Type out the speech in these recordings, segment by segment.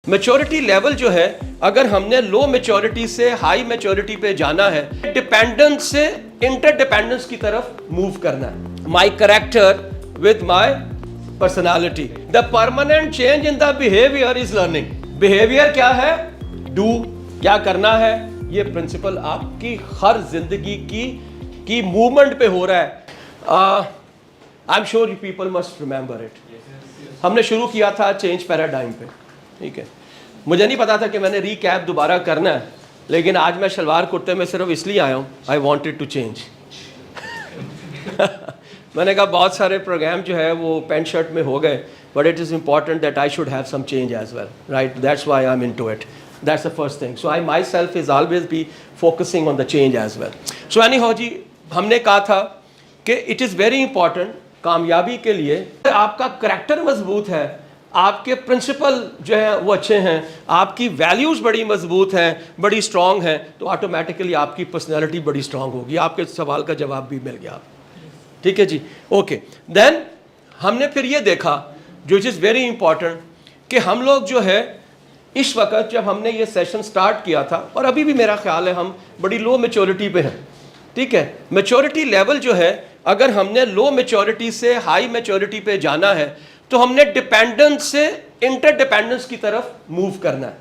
Maturity level जो है, अगर हमने लो मैच्योरिटी से हाई मैच्योरिटी पे जाना है, डिपेंडेंस से इंटरडिपेंडेंस की तरफ मूव करना है। My character with my personality, the permanent change in the behaviour is learning. Behaviour क्या है? डू, क्या करना है, ये प्रिंसिपल आपकी हर जिंदगी की मूवमेंट पे हो रहा है। I am sure you people must remember it. हमने शुरू किया था चेंज पैराडाइम पे, ठीक है। मुझे नहीं पता था कि मैंने रीकैप दोबारा करना है, लेकिन आज मैं शलवार कुर्ते में सिर्फ इसलिए आया हूँ, आई वॉन्टेड टू चेंज। मैंने कहा बहुत सारे प्रोग्राम जो है वो पैंट शर्ट में हो गए, but it is important that I should have some change as well, right? That's why I am into it, that's the first thing. So I my self is always be focusing on the change as well. So anyhow जी, हमने कहा था कि it is very important कामयाबी के लिए आपका character मजबूत है, आपके प्रिंसिपल जो है वो अच्छे हैं, आपकी वैल्यूज़ बड़ी मजबूत हैं, बड़ी स्ट्रांग हैं, तो ऑटोमेटिकली आपकी पर्सनैलिटी बड़ी स्ट्रांग होगी। आपके सवाल का जवाब भी मिल गया, ठीक है जी, ओके। देन हमने फिर ये देखा जो इज़ वेरी इंपॉर्टेंट कि हम लोग जो है इस वक्त जब हमने ये सेशन स्टार्ट किया था, और अभी भी मेरा ख्याल है हम बड़ी लो मैच्योरिटी पे हैं, ठीक है। मैच्योरिटी लेवल जो है, अगर हमने लो मैच्योरिटी से हाई मैच्योरिटी पे जाना है, तो हमने डिपेंडेंस से इंटरडिपेंडेंस की तरफ मूव करना है।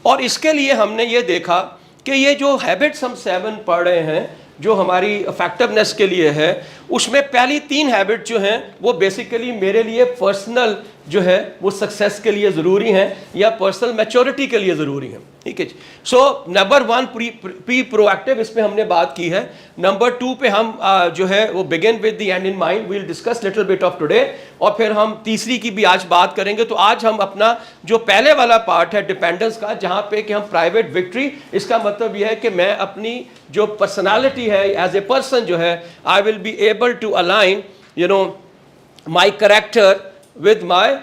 और इसके लिए हमने ये देखा कि ये जो हैबिट्स हम 7 पढ़ रहे हैं, जो हमारी इफेक्टिवनेस के लिए है, उसमें पहली 3 हैबिट जो हैं वो बेसिकली मेरे लिए पर्सनल जो है वो सक्सेस के लिए ज़रूरी हैं या पर्सनल मैच्योरिटी के लिए ज़रूरी हैं, ठीक है। सो नंबर 1 प्री प्रोएक्टिव, इस पे हमने बात की है। नंबर 2 पे हम जो है वो begin with the end in mind, we will discuss little bit of today, और फिर हम तीसरी की भी आज बात करेंगे। तो आज हम अपना जो पहले वाला पार्ट है डिपेंडेंस का, जहाँ पे कि हम प्राइवेट विक्ट्री, इसका मतलब यह है कि मैं अपनी जो पर्सनालिटी है एज ए पर्सन जो है, I will be able to align you know my character with my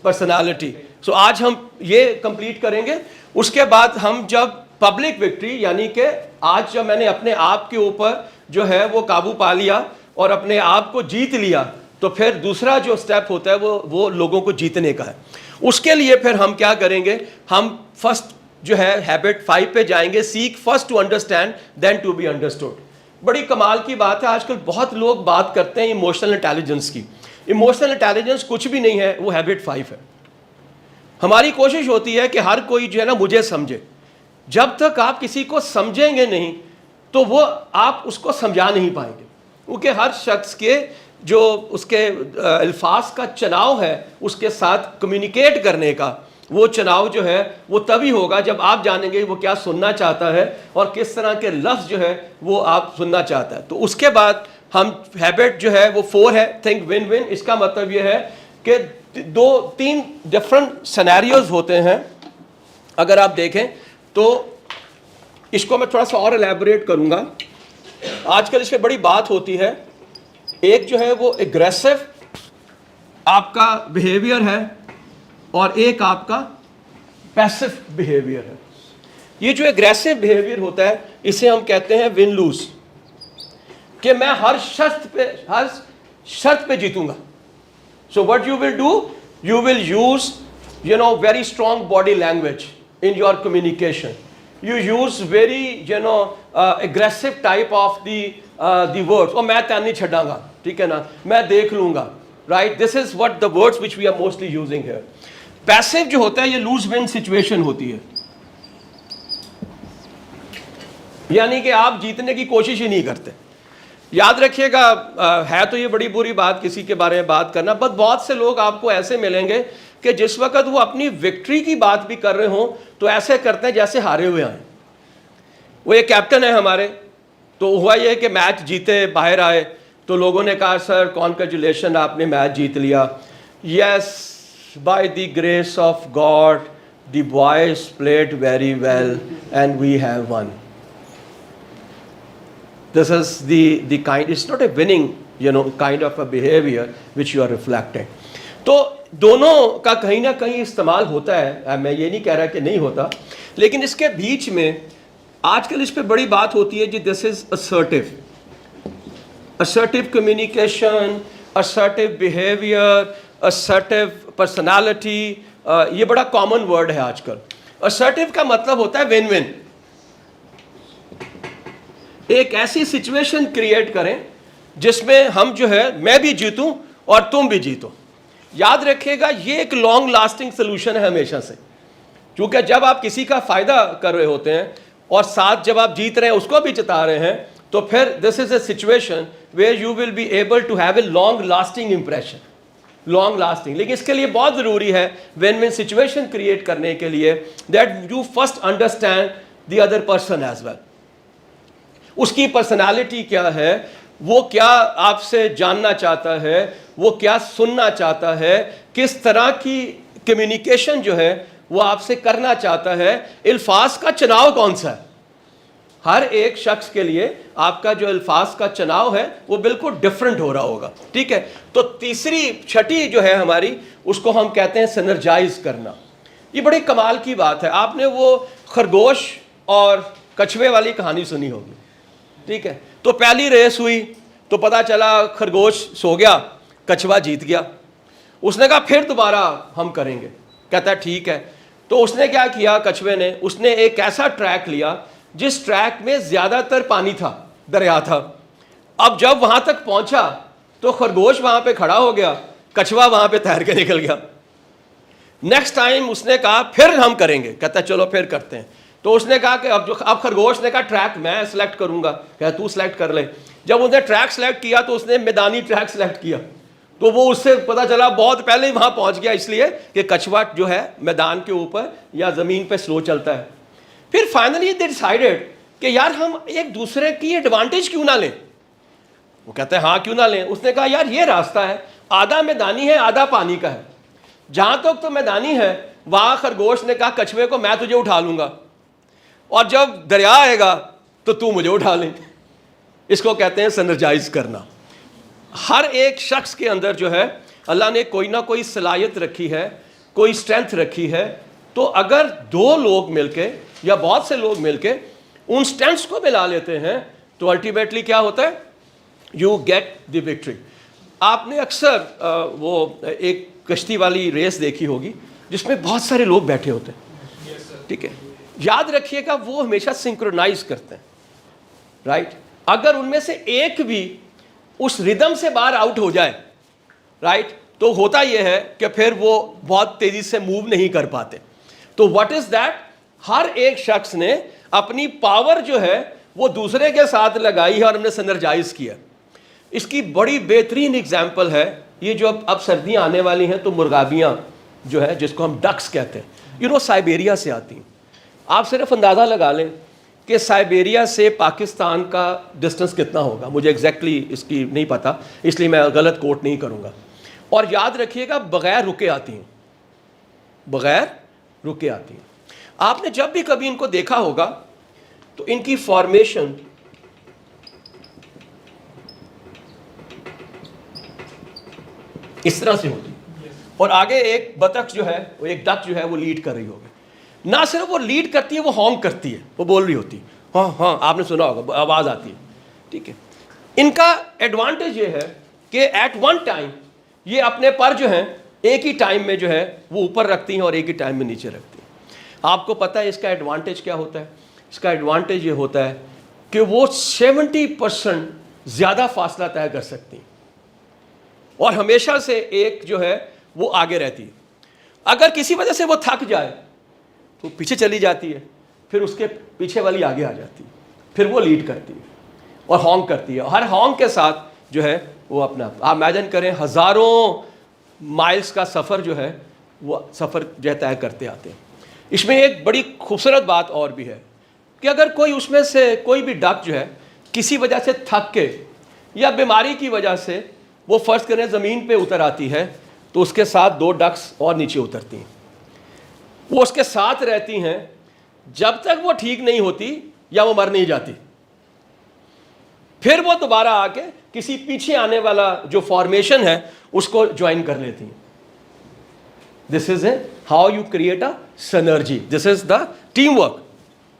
personality. So आज हम ये कंप्लीट करेंगे। उसके बाद हम जब पब्लिक विक्ट्री, यानी कि आज जब मैंने अपने आप के ऊपर जो है वो काबू पा लिया और अपने आप को जीत लिया, तो फिर दूसरा जो स्टेप होता है वो लोगों को जीतने का है। उसके लिए फिर हम क्या करेंगे, हम फर्स्ट जो है हैबिट 5 पे जाएंगे, seek first to understand then to be understood. बड़ी कमाल की बात है, आजकल बहुत लोग बात करते हैं इमोशनल इंटेलिजेंस की। इमोशनल इंटेलिजेंस कुछ भी नहीं है, वो हैबिट 5 है। हमारी कोशिश होती है कि हर कोई जो है ना मुझे समझे। जब तक आप किसी को समझेंगे नहीं, तो वो आप उसको समझा नहीं पाएंगे, क्योंकि हर शख्स के जो उसके अल्फाज का चुनाव है, उसके साथ कम्युनिकेट करने का वो चुनाव जो है वो तभी होगा जब आप जानेंगे वो क्या सुनना चाहता है और किस तरह के लफ्ज़ जो है वो आप सुनना चाहता है। तो उसके बाद हम हैबिट जो है वो 4 है, थिंक विन विन। इसका मतलब ये है कि 2-3 डिफरेंट सिनेरियोज होते हैं। अगर आप देखें तो इसको मैं थोड़ा सा और एलैबोरेट करूंगा। आजकल इस पर बड़ी बात होती है। एक जो है वो एग्रेसिव आपका बिहेवियर है और एक आपका पैसिव बिहेवियर है। ये जो एग्रेसिव बिहेवियर होता है इसे हम कहते हैं विन लूज, कि मैं हर शर्त पे जीतूंगा। So what you will do, you will use very strong body language in your communication. You use very aggressive type of the words. और मैं तैन नहीं छड़ांगा, ठीक है ना, मैं देख लूंगा, right? This is what the words which we are mostly using here. Passive जो होता है ये lose win situation होती है, यानी कि आप जीतने की कोशिश ही नहीं करते। याद रखिएगा, है तो ये बड़ी बुरी बात किसी के बारे में बात करना, बट बहुत से लोग आपको ऐसे मिलेंगे कि जिस वक्त वो अपनी विक्ट्री की बात भी कर रहे हों तो ऐसे करते हैं जैसे हारे हुए आए। वो एक कैप्टन है हमारे, तो हुआ ये कि मैच जीते, बाहर आए तो लोगों ने कहा सर कॉन्ग्रेचुलेशन, आपने मैच जीत लिया। Yes, by the grace of God the boys played very well and we have won. This is the kind, it's not a winning kind of a behavior which you are reflecting. तो दोनों का कहीं ना कहीं इस्तेमाल होता है, मैं ये नहीं कह रहा कि नहीं होता, लेकिन इसके बीच में आजकल इस पे बड़ी बात होती है जी, this is assertive communication, assertive behavior, assertive personality, ये बड़ा कॉमन वर्ड है आजकल। असर्टिव का मतलब होता है विन विन। एक ऐसी सिचुएशन क्रिएट करें जिसमें हम जो है, मैं भी जीतूं और तुम भी जीतो। याद रखिएगा, ये एक लॉन्ग लास्टिंग सोल्यूशन है हमेशा से, क्योंकि जब आप किसी का फायदा कर रहे होते हैं और साथ जब आप जीत रहे हैं उसको भी जिता रहे हैं, तो फिर this is a situation where you will be able to have a long lasting impression, long lasting. लेकिन इसके लिए बहुत ज़रूरी है विन विन सिचुएशन क्रिएट करने के लिए that you first understand the other person as well. उसकी पर्सनालिटी क्या है, वो क्या आपसे जानना चाहता है, वो क्या सुनना चाहता है, किस तरह की कम्युनिकेशन जो है वो आपसे करना चाहता है, अल्फाज का चुनाव कौन सा है। हर एक शख्स के लिए आपका जो अल्फाज का चुनाव है वो बिल्कुल डिफरेंट हो रहा होगा, ठीक है। तो तीसरी छठी जो है हमारी, उसको हम कहते हैं सिनर्जाइज करना। ये बड़ी कमाल की बात है। आपने वो खरगोश और कछुए वाली कहानी सुनी होगी, ठीक है। तो पहली रेस हुई तो पता चला खरगोश सो गया, कछुआ जीत गया। उसने कहा फिर दोबारा हम करेंगे, कहता है ठीक है। तो उसने क्या किया, कछुए ने, उसने एक ऐसा ट्रैक लिया जिस ट्रैक में ज्यादातर पानी था, दरिया था। अब जब वहां तक पहुंचा तो खरगोश वहां पे खड़ा हो गया, कछुआ वहां पे तैर के निकल गया। नेक्स्ट टाइम उसने कहा फिर हम करेंगे, कहता चलो फिर करते हैं। तो उसने कहा कि अब खरगोश ने कहा ट्रैक मैं सिलेक्ट करूंगा, कहता तू सिलेक्ट कर ले। जब उसने ट्रैक सिलेक्ट किया तो उसने मैदानी ट्रैक सिलेक्ट किया, तो वो उससे पता चला बहुत पहले ही वहां पहुंच गया, इसलिए कि कछुआ जो है मैदान के ऊपर या जमीन पे स्लो चलता है। फिर फाइनली दे डिसाइडेड कि यार हम एक दूसरे की एडवांटेज क्यों ना लें। वो कहते हैं हाँ क्यों ना लें। उसने कहा यार ये रास्ता है, आधा मैदानी है आधा पानी का है। जहां तक तो मैदानी है वहां खरगोश ने कहा कछुए को मैं तुझे उठा लूंगा, और जब दरिया आएगा तो तू मुझे उठा ले। इसको कहते हैं सिनर्जाइज करना। हर एक शख्स के अंदर जो है अल्लाह ने कोई ना कोई सलाहियत रखी है, कोई स्ट्रेंथ रखी है। तो अगर दो लोग मिलके या बहुत से लोग मिलके उन स्ट्रेंथ्स को मिला लेते हैं तो अल्टीमेटली क्या होता है, यू गेट द विक्ट्री। आपने अक्सर वो एक कश्ती वाली रेस देखी होगी जिसमें बहुत सारे लोग बैठे होते हैं, ठीक है। याद रखिएगा वो हमेशा सिंक्रोनाइज करते हैं, राइट। अगर उनमें से एक भी उस रिदम से बाहर आउट हो जाए, राइट, तो होता यह है कि फिर वो बहुत तेजी से मूव नहीं कर पाते। तो व्हाट इज दैट, हर एक शख्स ने अपनी पावर जो है वो दूसरे के साथ लगाई है और हमने सिनर्जाइज किया। इसकी बड़ी बेहतरीन एग्जाम्पल है ये जो अब सर्दियां आने वाली हैं तो मुर्गाबियां जो है जिसको हम डक्स कहते हैं, साइबेरिया से आती हैं। आप सिर्फ अंदाज़ा लगा लें कि साइबेरिया से पाकिस्तान का डिस्टेंस कितना होगा। मुझे एग्जैक्टली इसकी नहीं पता, इसलिए मैं गलत कोट नहीं करूँगा। और याद रखिएगा बग़ैर रुके आती हैं, बग़ैर रुके आती हैं। आपने जब भी कभी इनको देखा होगा तो इनकी फॉर्मेशन इस तरह से होती है, और आगे एक बतख जो है, वो एक डक जो है वो लीड कर रही होगी। ना सिर्फ वो लीड करती है, वो हॉन्क करती है, वो बोल रही होती है, हाँ हाँ, आपने सुना होगा, आवाज़ आती है, ठीक है। इनका एडवांटेज ये है कि एट वन टाइम ये अपने पर जो हैं एक ही टाइम में जो है वो ऊपर रखती हैं और एक ही टाइम में नीचे रखती हैं। आपको पता है इसका एडवांटेज क्या होता है? इसका एडवांटेज ये होता है कि वो 70% ज़्यादा फासला तय कर सकती हैं और हमेशा से एक जो है वो आगे रहती है। अगर किसी वजह से वो थक जाए तो पीछे चली जाती है, फिर उसके पीछे वाली आगे आ जाती है, फिर वो लीड करती है और हॉन्क करती है। हर हॉन्क के साथ जो है वो अपना, आप इमेजिन करें हज़ारों माइल्स का सफ़र जो है वो सफ़र जो है तय करते आते हैं। इसमें एक बड़ी खूबसूरत बात और भी है कि अगर कोई उसमें से कोई भी डक जो है किसी वजह से थक के या बीमारी की वजह से वो फ़र्ज़ करें ज़मीन पे उतर आती है तो उसके साथ 2 डक्स और नीचे उतरती हैं, वो उसके साथ रहती हैं जब तक वो ठीक नहीं होती या वो मर नहीं जाती। फिर वो दोबारा आके किसी पीछे आने वाला जो फॉर्मेशन है उसको ज्वाइन कर लेती हैं। This is how you create a synergy, this is the team work,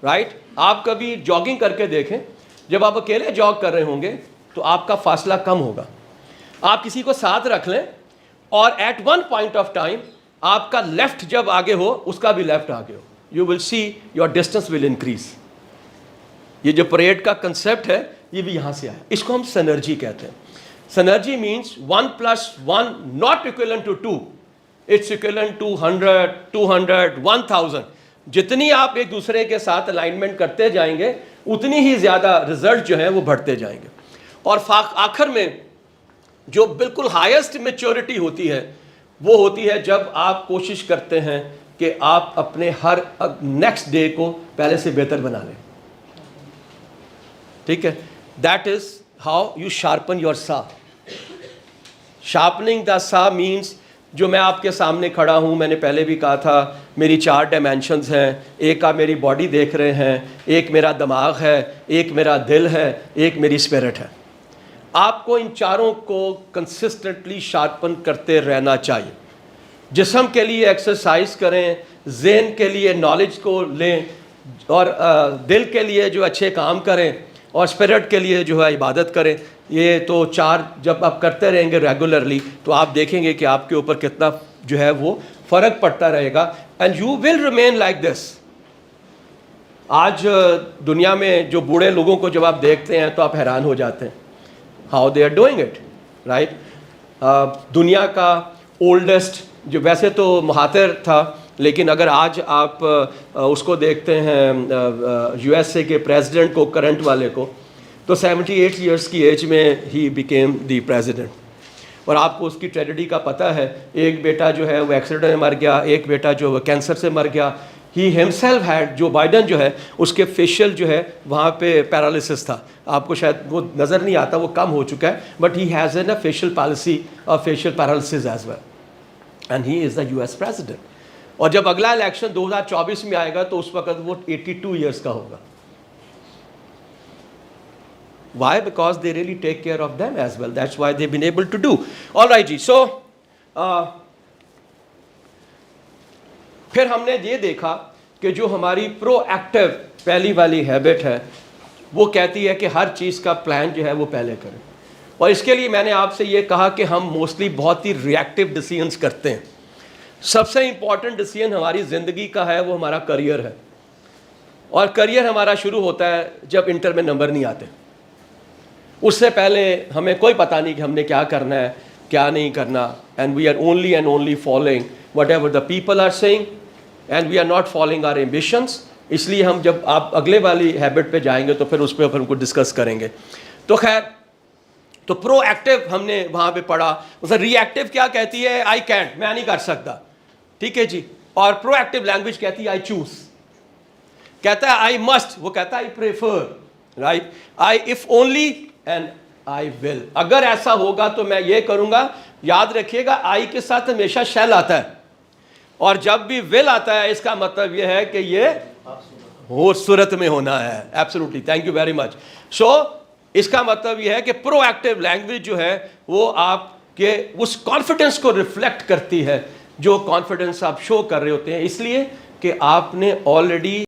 right. आप कभी जॉगिंग करके देखें, जब आप अकेले जॉग कर रहे होंगे तो आपका फासला कम होगा। आप किसी को साथ रख लें और at one point of time आपका लेफ्ट जब आगे हो उसका भी लेफ्ट आगे हो, you will see your distance will increase. ये जो परेड का कंसेप्ट है ये भी यहां से आया, इसको हम सिनर्जी कहते हैं। Synergy means 1 + 1 not equivalent to 2, it's equivalent to 100, 200, 1000। जितनी आप एक दूसरे के साथ अलाइनमेंट करते जाएंगे उतनी ही ज़्यादा रिजल्ट जो है वो बढ़ते जाएंगे। और आखिर में जो बिल्कुल हाईएस्ट मैच्योरिटी होती है वो होती है जब आप कोशिश करते हैं कि आप अपने हर नेक्स्ट डे को पहले से बेहतर बना लें। ठीक है, that is how you sharpen your सा। शार्पनिंग द सा मीन्स, जो मैं आपके सामने खड़ा हूँ, मैंने पहले भी कहा था मेरी 4 डायमेंशंस हैं। एक आप मेरी बॉडी देख रहे हैं, एक मेरा दिमाग है, एक मेरा दिल है, एक मेरी स्पिरिट है। आपको इन चारों को कंसिस्टेंटली शार्पन करते रहना चाहिए। जिस्म के लिए एक्सरसाइज करें, ज़हन के लिए नॉलेज को लें, और दिल के लिए जो अच्छे काम करें, और स्पिरिट के लिए जो है इबादत करें। ये तो 4 जब आप करते रहेंगे रेगुलरली तो आप देखेंगे कि आपके ऊपर कितना जो है वो फ़र्क पड़ता रहेगा, and you will remain like this. आज दुनिया में जो बूढ़े लोगों को जब आप देखते हैं तो आप हैरान हो जाते हैं, how they are doing it, right. दुनिया का ओल्डेस्ट, जो वैसे तो महातिर था, लेकिन अगर आज आप उसको देखते हैं यूएसए के प्रेसिडेंट को, करंट वाले को, तो 78 ईयर्स की एज में ही बिकेम द प्रेसिडेंट। और आपको उसकी ट्रेजेडी का पता है, एक बेटा जो है वो एक्सीडेंट में मर गया, एक बेटा जो वो कैंसर से मर गया। ही हिमसेल्फ हैड, जो बाइडन जो है उसके फेशियल जो है वहाँ पे पैरालिसिस था। आपको शायद वो नज़र नहीं आता, वो कम हो चुका है, but he has an facial policy और facial paralysis as well, and he is the US president. और जब अगला इलेक्शन 2024 में आएगा तो उस वक्त वो 82 ईयर्स का होगा। Why? Because they really take care of them as well. That's why they've been able to do. All right ji, so फिर हमने ये देखा कि जो हमारी प्रोएक्टिव पहली वाली हैबिट है वो कहती है कि हर चीज़ का प्लान जो है वो पहले करें। और इसके लिए मैंने आपसे ये कहा कि हम मोस्टली बहुत ही रिएक्टिव डिसीजंस करते हैं। सबसे इम्पॉर्टेंट डिसीजन हमारी ज़िंदगी का है वो हमारा करियर है, और करियर हमारा शुरू होता है जब इंटर में नंबर नहीं आते। उससे पहले हमें कोई पता नहीं कि हमने क्या करना है, क्या नहीं करना, and we are only and only following whatever the people are saying, and we are not following our ambitions. इसलिए हम जब आप अगले वाली हैबिट पे जाएंगे तो फिर उस पर हमको डिस्कस करेंगे। तो खैर, तो प्रोएक्टिव हमने वहाँ पे पढ़ा। रिएक्टिव क्या कहती है? आई कैंट, मैं नहीं कर सकता, ठीक है जी। और प्रोएक्टिव लैंग्वेज कहती है आई चूज, कहता है आई मस्ट, वो कहता है I prefer, right. I if only and I will, अगर ऐसा होगा तो मैं ये करूंगा। याद रखिएगा, आई के साथ हमेशा शैल आता है, और जब भी विल आता है इसका मतलब ये है कि ये हो सूरत में होना है। Absolutely, thank you very much. So इसका मतलब ये है कि प्रोएक्टिव लैंग्वेज जो है वो आपके उस कॉन्फिडेंस को रिफ्लेक्ट करती है जो कॉन्फिडेंस आप शो कर रहे होते हैं, इसलिए कि आपने ऑलरेडी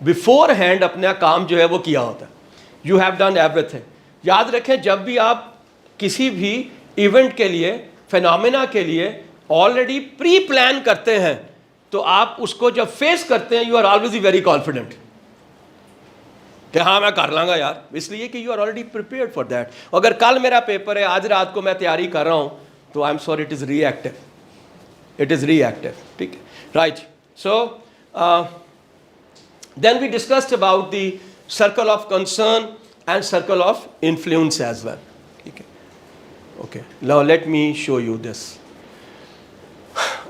बिफोर हैंड अपना काम जो है वो किया होता है। You have done everything. याद रखें, जब भी आप किसी भी इवेंट के लिए, फिनोमेना के लिए ऑलरेडी प्री प्लान करते हैं तो आप उसको जब फेस करते हैं you are always very confident कि हाँ मैं कर लांगा यार, इसलिए कि you are already prepared for that. अगर कल मेरा पेपर है, आज रात को मैं तैयारी कर रहा हूँ, तो I am sorry, it is reactive, it is reactive, ठीक है, right. So then we discussed about the circle of concern and circle of influence as well. Okay, now let me show you this.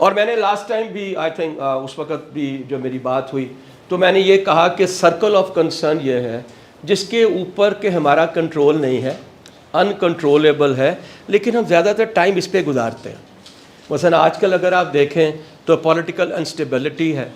और मैंने last time भी I think उस वक्त भी जो मेरी बात हुई तो मैंने ये कहा कि सर्कल ऑफ कंसर्न ये है जिसके ऊपर के हमारा कंट्रोल नहीं है, अनकंट्रोलेबल है, लेकिन हम ज़्यादातर टाइम इस पर गुजारते हैं। मसलन आजकल अगर आप देखें तो पॉलिटिकल अनस्टेबिलिटी है,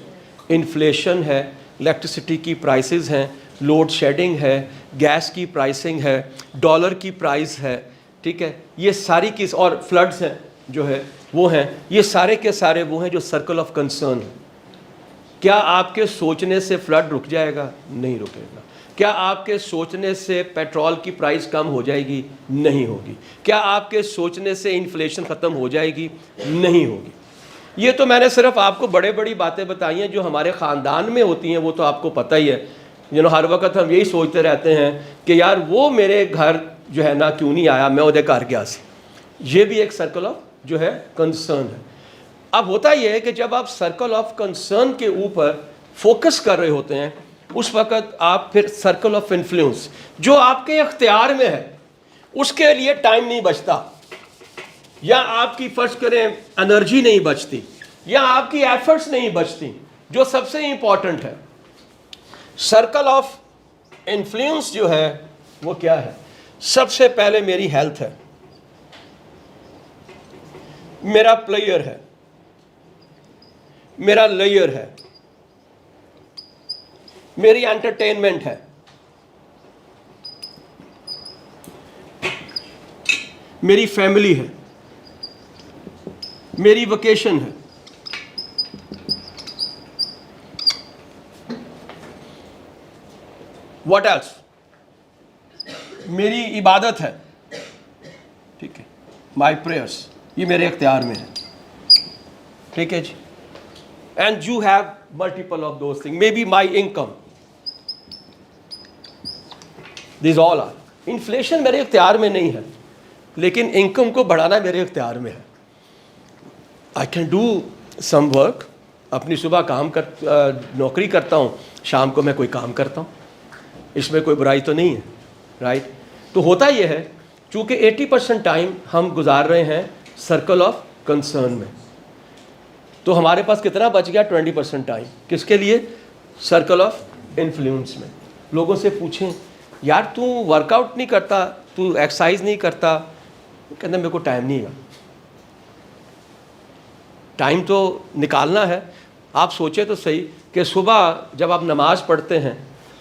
इन्फ्लेशन है, इलेक्ट्रिसिटी की प्राइसेस हैं, लोड शेडिंग है, गैस की प्राइसिंग है, डॉलर की प्राइस है, ठीक है, ये सारी की, और फ्लड्स हैं जो है वो हैं, ये सारे के सारे वो हैं जो सर्कल ऑफ कंसर्न है। क्या आपके सोचने से फ्लड रुक जाएगा? नहीं रुकेगा। क्या आपके सोचने से पेट्रोल की प्राइस कम हो जाएगी? नहीं होगी। क्या आपके सोचने से इन्फ्लेशन ख़त्म हो जाएगी? नहीं होगी। ये तो मैंने सिर्फ आपको बड़े बड़ी बातें बताई हैं जो हमारे ख़ानदान में होती हैं, वो तो आपको पता ही है। हर वक्त हम यही सोचते रहते हैं कि यार वो मेरे घर जो है ना क्यों नहीं आया, मैं उधर घर गया सी। ये भी एक सर्कल ऑफ जो है कंसर्न है। अब होता यह है कि जब आप सर्कल ऑफ कंसर्न के ऊपर फोकस कर रहे होते हैं, उस वक्त आप फिर सर्कल ऑफ इन्फ्लुएंस जो आपके इख्तियार में है उसके लिए टाइम नहीं बचता, या आपकी फर्ज करें एनर्जी नहीं बचती, या आपकी एफर्ट्स नहीं बचती। जो सबसे इंपॉर्टेंट है, सर्कल ऑफ इन्फ्लुएंस जो है वो क्या है? सबसे पहले मेरी हेल्थ है, मेरा प्लेयर है, मेरा लेयर है, मेरी एंटरटेनमेंट है, मेरी फैमिली है, मेरी वेकेशन है, व्हाट एल्स, मेरी इबादत है, ठीक है, माई प्रेयर्स, ये मेरे इख्तियार में है, ठीक है जी। And you have multiple of those thing, may be my income, this all are. Inflation मेरे इख्तियार में नहीं है, लेकिन इनकम को बढ़ाना मेरे इख्तियार में है। I can do some work, अपनी सुबह नौकरी करता हूँ, शाम को मैं कोई काम करता हूँ, इसमें कोई बुराई तो नहीं है, राइट। तो होता यह है, चूँकि 80% टाइम हम गुजार रहे हैं सर्कल ऑफ कंसर्न में, तो हमारे पास कितना बच गया? 20% टाइम किसके लिए? सर्कल ऑफ इन्फ्लुएंस में। लोगों से पूछें, यार तू वर्कआउट नहीं करता, तू एक्सरसाइज नहीं करता, कहते मेरे को टाइम नहीं है। टाइम तो निकालना है। आप सोचे तो सही कि सुबह जब आप नमाज़ पढ़ते हैं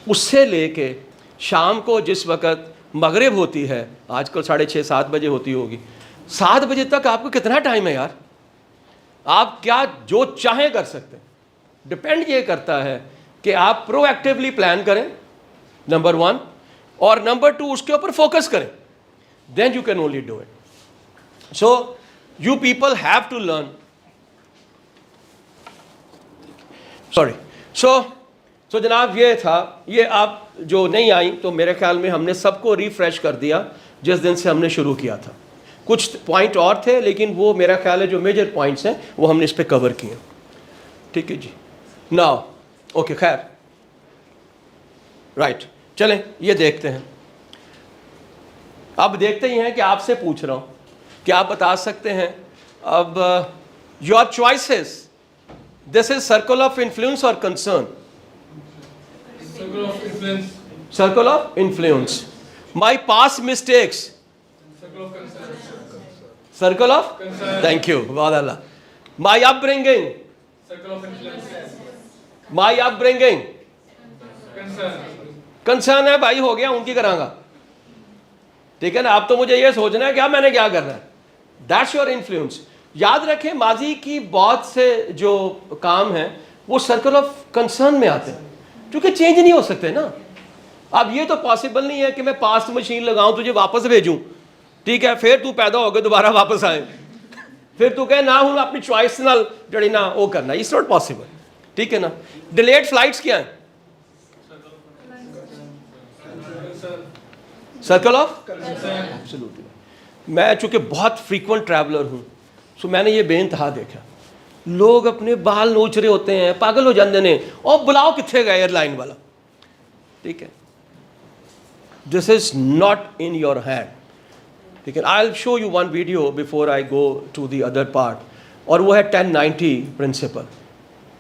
उससे लेके शाम को जिस वक़्त मगरिब होती है, आजकल 6:30-7 बजे होती होगी, 7 बजे तक आपको कितना टाइम है यार? आप क्या जो चाहें कर सकते हैं। डिपेंड ये करता है कि आप प्रोएक्टिवली प्लान करें, नंबर 1, और नंबर 2 उसके ऊपर फोकस करें, then you can only do it. So you people have to learn, sorry, so जनाब ये था। ये आप जो नहीं आई तो मेरे ख्याल में हमने सबको रिफ्रेश कर दिया जिस दिन से हमने शुरू किया था। कुछ पॉइंट और थे, लेकिन वो मेरा ख्याल है जो मेजर पॉइंट्स हैं वो हमने इस पे कवर किए, ठीक है जी। नाउ ओके, खैर, राइट, चलें ये देखते हैं। अब देखते ही हैं कि आपसे पूछ रहा हूँ कि आप बता सकते हैं अब your choices, this is circle of influence और concern? Circle of influence. Circle of influence. My past mistakes. Circle of concern. Circle of Concern. thank you, बहुत अल्लाह। My upbringing. Circle of influence. My upbringing. Concern. Concern है भाई, हो गया, उनकी करांगा, ठीक है ना। आप तो मुझे ये सोचना है क्या मैंने क्या करना है, दैट्स योर इन्फ्लुएंस। याद रखें, माजी की बहुत से जो काम हैं वो सर्कल ऑफ कंसर्न में आते हैं, क्योंकि चेंज नहीं हो सकते ना। अब ये तो पॉसिबल नहीं है कि मैं पास्ट मशीन लगाऊं, तुझे वापस भेजूं, ठीक है, फिर तू पैदा हो गए दोबारा वापस आए, फिर तू कहे ना हूं अपनी चॉइस नाल जड़ी ना वो करना, इट्स नॉट पॉसिबल, ठीक है ना। डिलेड फ्लाइट्स क्या है? Circle of absolutely. मैं चूंकि बहुत फ्रीक्वेंट ट्रैवलर हूं, सो मैंने ये बेइंतहा देखा, लोग अपने बाल नोच रहे होते हैं, पागल हो जाते हैं, और बुलाओ कितने गए एयरलाइन वाला, ठीक है। This is not in your hand, ठीक है। I will show you one video before I go to the other part, और वो है 10-90 प्रिंसिपल,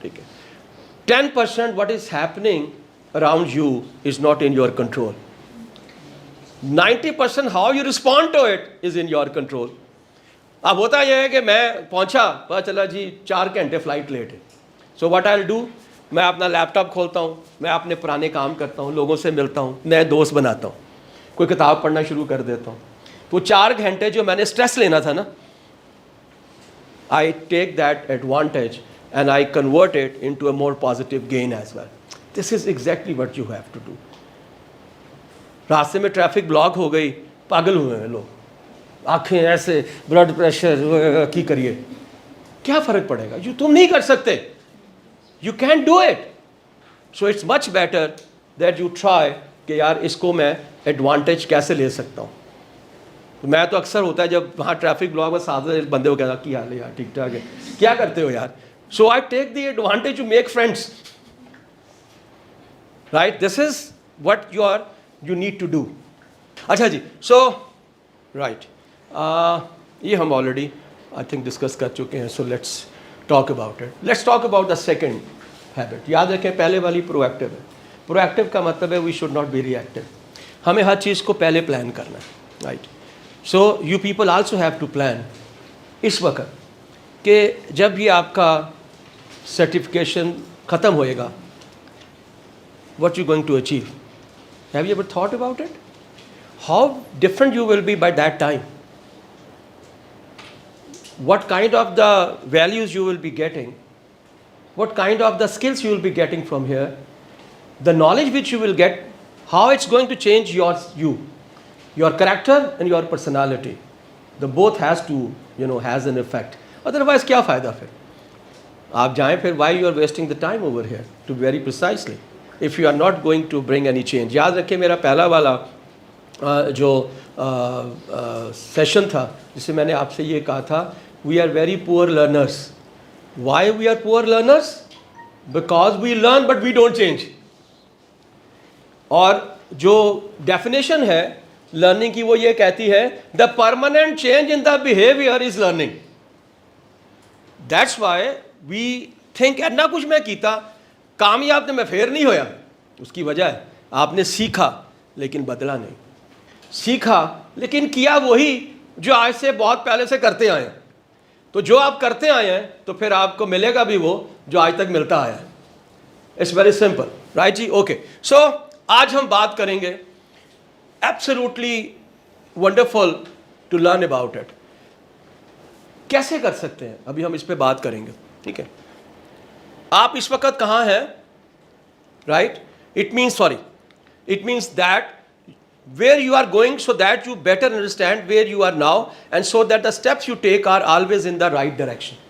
ठीक है। 10% what is happening around you is not in your control, 90% how you respond to it is in your control. अब होता यह है कि मैं पहुंचा, पता चला जी 4 घंटे फ्लाइट लेट है, so what I will do, मैं अपना लैपटॉप खोलता हूँ, मैं अपने पुराने काम करता हूँ, लोगों से मिलता हूँ, नए दोस्त बनाता हूँ, कोई किताब पढ़ना शुरू कर देता हूँ। तो 4 घंटे जो मैंने स्ट्रेस लेना था ना, I take that advantage and I convert it into a more positive gain as well. This is exactly what you have to do. रास्ते में ट्रैफिक ब्लॉक हो गई, पागल हुए हैं लोग, आंखें ऐसे, ब्लड प्रेशर की करिए, क्या फ़र्क पड़ेगा, तुम नहीं कर सकते, you can do it. So it's much better that you try कि यार इसको मैं एडवांटेज कैसे ले सकता हूँ. मैं तो अक्सर होता है जब वहाँ ट्रैफिक ब्लॉक में साथ बंदे को कहता क्या हाल है यार, ठीक ठाक है, क्या करते हो यार. So I take the advantage to make friends, right. This is what you need to do. अच्छा जी, सो राइट, ये हम ऑलरेडी आई थिंक डिस्कस कर चुके हैं. So let's talk about it. Let's talk about the second habit. याद रखें पहले वाली प्रोएक्टिव है. प्रोएक्टिव का मतलब है we should not be reactive. हमें हर चीज़ को पहले प्लान करना है, right. So you people also have to plan इस वक्त कि जब भी आपका सर्टिफिकेशन ख़त्म होएगा, what you going to achieve? Have you ever thought about it? How different you will be by that time? What kind of the values you will be getting? What kind of the skills you will be getting from here? The knowledge which you will get, how it's going to change your character and your personality. The both has to, has an effect. Otherwise क्या फ़ायदा फिर आप जाएं फिर. why you are wasting the time over here, to very precisely, if you are not going to bring any change. याद रखें मेरा पहला वाला जो सेशन था जिससे मैंने आपसे ये कहा था, we are very poor learners. Why we are poor learners? Because we learn but we don't change. और जो डेफिनेशन है लर्निंग की वो ये कहती है the permanent change in the behaviour is learning. That's why we think इतना कुछ मैं कीता कामयाब तो मैं फिर नहीं होया. उसकी वजह है आपने सीखा लेकिन बदला नहीं. सीखा लेकिन किया वही जो आज से बहुत पहले से करते आए हैं. तो जो आप करते आए हैं तो फिर आपको मिलेगा भी वो जो आज तक मिलता आया है. इट्स वेरी सिंपल, राइट जी. ओके, सो आज हम बात करेंगे absolutely wonderful to learn about it. कैसे कर सकते हैं अभी हम इस पे बात करेंगे, ठीक है. आप इस वक्त कहाँ हैं, right. It means that where you are going, so that you better understand where you are now, and so that the steps you take are always in the right direction.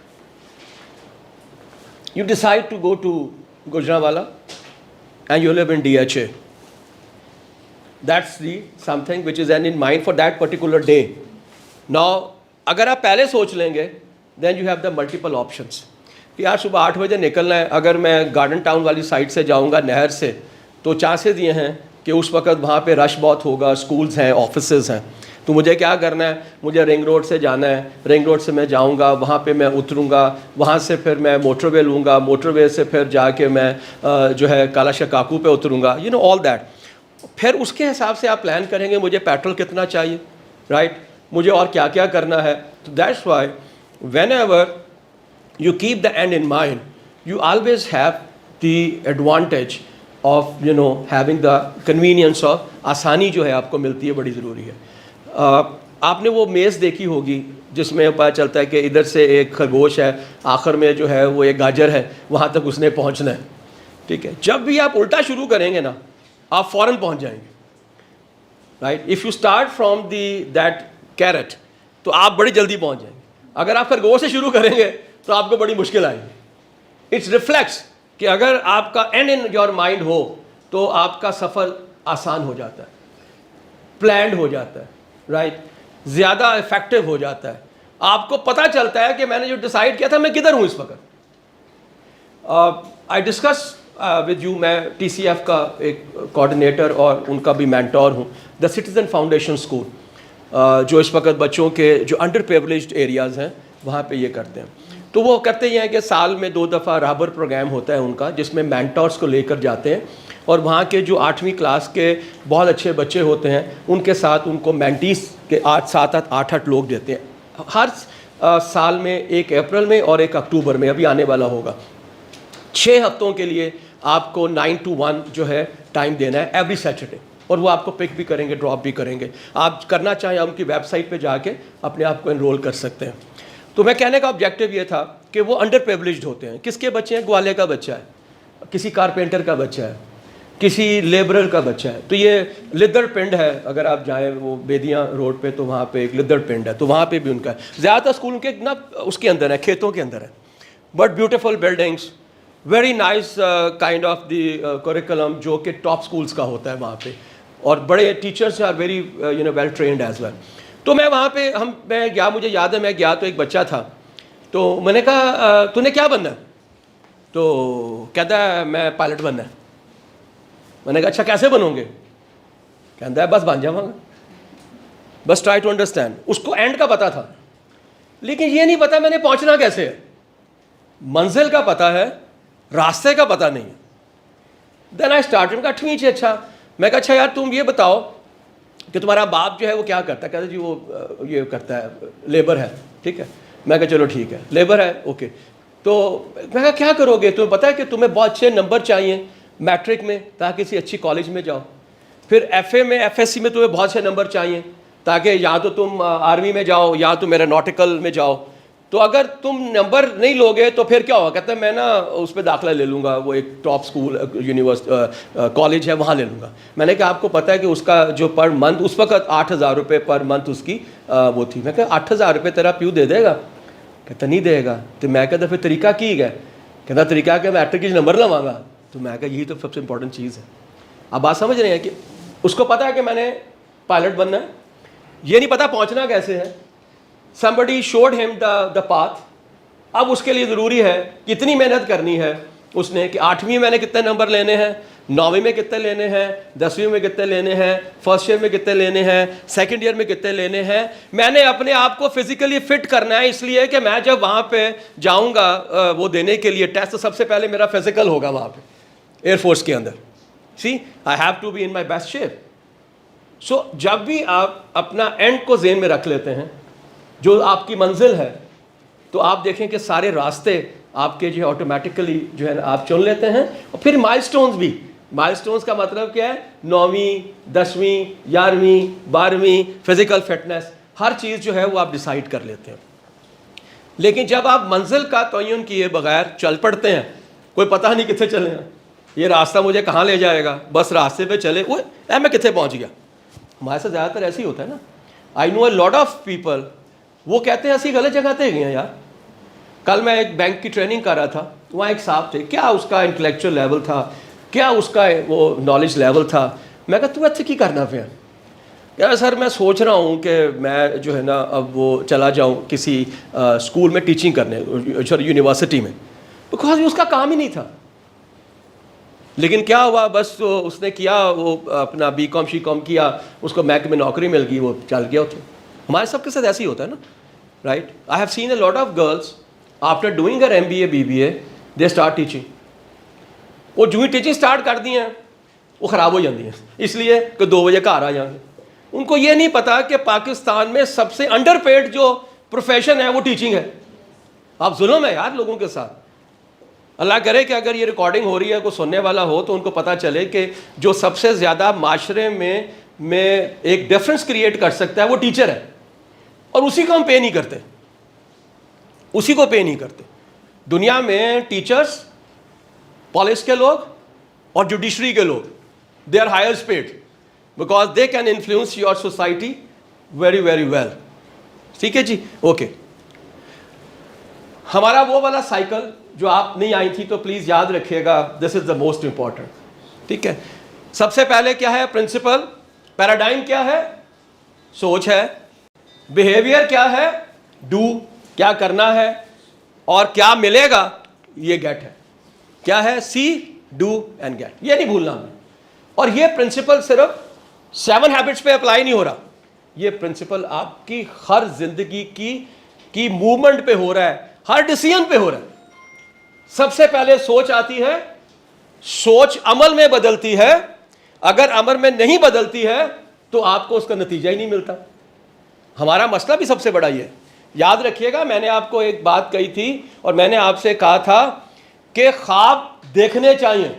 You decide to go to Gujranwala and you live in DHA. That's the something which is in mind for that particular day. Now अगर आप पहले सोच लेंगे then you have the multiple options कि यार सुबह 8 बजे निकलना है. अगर मैं गार्डन टाउन वाली साइड से जाऊंगा नहर से तो चांसेस ये हैं कि उस वक्त वहाँ पे रश बहुत होगा, स्कूल्स हैं, ऑफिसेज हैं. तो मुझे क्या करना है, मुझे रिंग रोड से जाना है. रिंग रोड से मैं जाऊँगा, वहाँ पे मैं उतरूँगा, वहाँ से फिर मैं मोटरवे लूँगा, मोटरवे से फिर जाके मैं जो है काला शकाकू पे उतरूँगा, ऑल दैट. फिर उसके हिसाब से आप प्लान करेंगे मुझे पेट्रोल कितना चाहिए, राइट, मुझे और क्या क्या करना है. तो that's why when ever you keep the end in mind you always have the advantage of having the convenience of. आसानी जो है आपको मिलती है, बड़ी ज़रूरी है. आपने वो मेज़ देखी होगी जिसमें पता चलता है कि इधर से एक खरगोश है, आखिर में जो है वो एक गाजर है, वहाँ तक उसने पहुँचना है, ठीक है. जब भी आप उल्टा शुरू करेंगे ना आप फ़ौरन पहुँच जाएंगे, right. If you start from that carrot तो आप बड़ी जल्दी पहुँच जाएंगे. अगर आप खरगोश से शुरू करेंगे तो आपको बड़ी मुश्किल आएगी. इट्स रिफ्लेक्स कि अगर आपका एंड इन योर माइंड हो तो आपका सफ़र आसान हो जाता है, प्लान्ड हो जाता है, राइट, ज़्यादा इफेक्टिव हो जाता है. आपको पता चलता है कि मैंने जो डिसाइड किया था मैं किधर हूँ इस वक्त. आई डिस्कस विद यू, मैं TCF का एक कोऑर्डिनेटर और उनका भी मेंटोर हूँ. द सिटीज़न फाउंडेशन स्कूल जो इस वक्त बच्चों के जो अंडर प्रिविलेज्ड एरियाज़ हैं वहाँ पे ये करते हैं. तो वो करते ही हैं कि साल में 2 दफ़ा राहबर प्रोग्राम होता है उनका, जिसमें मेंटोर्स को लेकर जाते हैं और वहाँ के जो 8वीं क्लास के बहुत अच्छे बच्चे होते हैं उनके साथ उनको मेंटीस के 8 लोग देते हैं हर साल में. 1 अप्रैल में और 1 अक्टूबर में अभी आने वाला होगा. 6 हफ्तों के लिए आपको 9 to 1 जो है टाइम देना है एवरी सैटरडे. और वो आपको पिक भी करेंगे, ड्रॉप भी करेंगे. आप करना चाहें उनकी वेबसाइट पे जाके अपने आप को एनरोल कर सकते हैं. तो मैं कहने का ऑब्जेक्टिव ये था कि वो अंडर प्रिविलेज्ड होते हैं. किसके बच्चे हैं, ग्वाले का बच्चा है, किसी कारपेंटर का बच्चा है, किसी लेबरर का बच्चा है, तो ये लिद्दड़ पिंड है, अगर आप जाएं वो बेदियाँ रोड पे तो वहाँ पे एक लिद्दड़ पिंड है, तो वहाँ पे भी उनका है। ज़्यादातर स्कूल उनके ना उसके अंदर है, खेतों के अंदर है, but beautiful buildings, very nice kind of the curriculum जो कि टॉप स्कूल्स का होता है वहाँ पे, और बड़े teachers are very well trained as well. तो मैं वहाँ पे मैं गया, मुझे याद है मैं गया तो एक बच्चा था, तो मैंने कहा तूने क्या बनना है? तो कहता है मैं पायलट बनना है। मैंने कहा अच्छा कैसे बनोगे? कहता है बस बन जाऊँगा, बस ट्राई टू अंडरस्टैंड। उसको एंड का पता था, लेकिन ये नहीं पता मैंने पहुँचना कैसे है। मंजिल का पता है, रास्ते का पता नहीं है। देन आई स्टार्टेड, कहा ठीक है अच्छा। मैं कहा अच्छा यार तुम ये बताओ कि तुम्हारा बाप जो है वो क्या करता है? कहते जी वो ये करता है, लेबर है। ठीक है, मैं कहा चलो ठीक है, लेबर है, ओके। तो मैं कहा क्या करोगे? तुम्हें पता है कि तुम्हें बहुत अच्छे नंबर चाहिए मैट्रिक में ताकि किसी अच्छी कॉलेज में जाओ, फिर एफए में एफएससी में तुम्हें बहुत अच्छे नंबर चाहिए ताकि या तो तुम आर्मी में जाओ या तो एरोनॉटिकल में जाओ। तो अगर तुम नंबर नहीं लोगे तो फिर क्या होगा? कहता है मैं ना उस पर दाखिला ले लूँगा, वो एक टॉप स्कूल यूनिवर्सिटी कॉलेज है वहाँ ले लूँगा। मैंने कहा आपको पता है कि उसका जो पर मंथ उस वक्त 8,000 रुपये पर मंथ उसकी वो थी। मैं कहा 8,000 रुपये तेरा प्यू दे देगा? कहता नहीं देगा। तो मैं कहता फिर तरीका की है? कहता तरीका क्या, मैट्रिक के नंबर लवाऊंगा। तो मैं कहा यही तो सबसे इंपॉर्टेंट चीज़ है। आप बात समझ रहे हैं कि उसको पता है कि मैंने पायलट बनना है, ये नहीं पता पहुंचना कैसे है। somebody showed him the path। अब उसके लिए ज़रूरी है कितनी मेहनत करनी है उसने, कि 8वीं मैंने कितने नंबर लेने हैं, 9वीं में कितने लेने हैं, 10वीं में कितने लेने हैं, फर्स्ट ईयर में कितने लेने हैं, सेकंड ईयर में कितने लेने हैं। मैंने अपने आप को फिजिकली फिट करना है, इसलिए कि मैं जब वहाँ पे जाऊँगा वो देने के लिए टेस्ट, तो सबसे पहले मेरा फिजिकल होगा वहाँ पे एयरफोर्स के अंदर। See I have to be in my best shape. So जब भी आप अपना एंड को जेन में रख लेते हैं, जो आपकी मंजिल है, तो आप देखें कि सारे रास्ते आपके जो ऑटोमेटिकली जो है आप चुन लेते हैं। और फिर माइलस्टोन्स भी, माइलस्टोन्स का मतलब क्या है? 9वीं 10वीं 11वीं 12वीं फिजिकल फिटनेस, हर चीज़ जो है वो आप डिसाइड कर लेते हैं। लेकिन जब आप मंजिल का तयन किए बगैर चल पड़ते हैं, कोई पता नहीं कितने चले हैं, ये रास्ता मुझे कहाँ ले जाएगा, बस रास्ते पे चले, वो मैं कितने पहुँच गया। हमारे साथ ज़्यादातर ऐसे ही होता है ना। I know a lot of people, वो कहते हैं असं गलत जगह पे गए हैं यार। कल मैं एक बैंक की ट्रेनिंग कर रहा था, वहाँ एक साहब थे, क्या उसका इंटेलेक्चुअल लेवल था, क्या उसका वो नॉलेज लेवल था। मैं कहा तू अच्छे की करना पे? यार सर मैं सोच रहा हूँ कि मैं जो है ना अब वो चला जाऊँ किसी स्कूल में टीचिंग करने, यूनिवर्सिटी में, बिकॉज उसका काम ही नहीं था। लेकिन क्या हुआ, बस तो उसने किया, वो अपना बीकॉम शीकॉम किया, उसको बैंक में नौकरी मिल गई, वो चल गया उठे। हमारे सबके साथ ऐसे ही होता है ना, right. I have seen a lot of girls after doing uh MBA BBA they start teaching. वो जो ही टीचिंग स्टार्ट कर दी हैं वो ख़राब हो जाती हैं, इसलिए कि 2 बजे घर आ जाएंगे। उनको ये नहीं पता कि पाकिस्तान में सबसे अंडरपेड जो प्रोफेशन है वो टीचिंग है। आप जुल्म है यार लोगों के साथ। अल्लाह करे कि अगर ये रिकॉर्डिंग हो रही है, कोई सुनने वाला हो, तो उनको पता चले कि जो सबसे ज़्यादा माशरे में एक डिफरेंस क्रिएट कर सकता है वो टीचर है, और उसी को हम पे नहीं करते, उसी को पे नहीं करते। दुनिया में टीचर्स, पुलिस के लोग और जुडिशरी के लोग, they are higher paid because they can influence your society very very well. ठीक है जी, ओके। हमारा वो वाला साइकिल जो आप नहीं आई थी, तो प्लीज़ याद रखिएगा, this is the most important. ठीक है, सबसे पहले क्या है? प्रिंसिपल। पैराडाइम क्या है? सोच है। बिहेवियर क्या है? डू, क्या करना है, और क्या मिलेगा, ये गेट है। क्या है? सी, डू एंड गेट, ये नहीं भूलना हमें। और ये प्रिंसिपल सिर्फ 7 हैबिट्स पे अप्लाई नहीं हो रहा, ये प्रिंसिपल आपकी हर जिंदगी की मूवमेंट पे हो रहा है, हर डिसीजन पे हो रहा है। सबसे पहले सोच आती है, सोच अमल में बदलती है, अगर अमल में नहीं बदलती है तो आपको उसका नतीजा ही नहीं मिलता। हमारा मसला भी सबसे बड़ा ये है। याद रखिएगा, मैंने आपको एक बात कही थी और मैंने आपसे कहा था कि ख्वाब देखने चाहिए।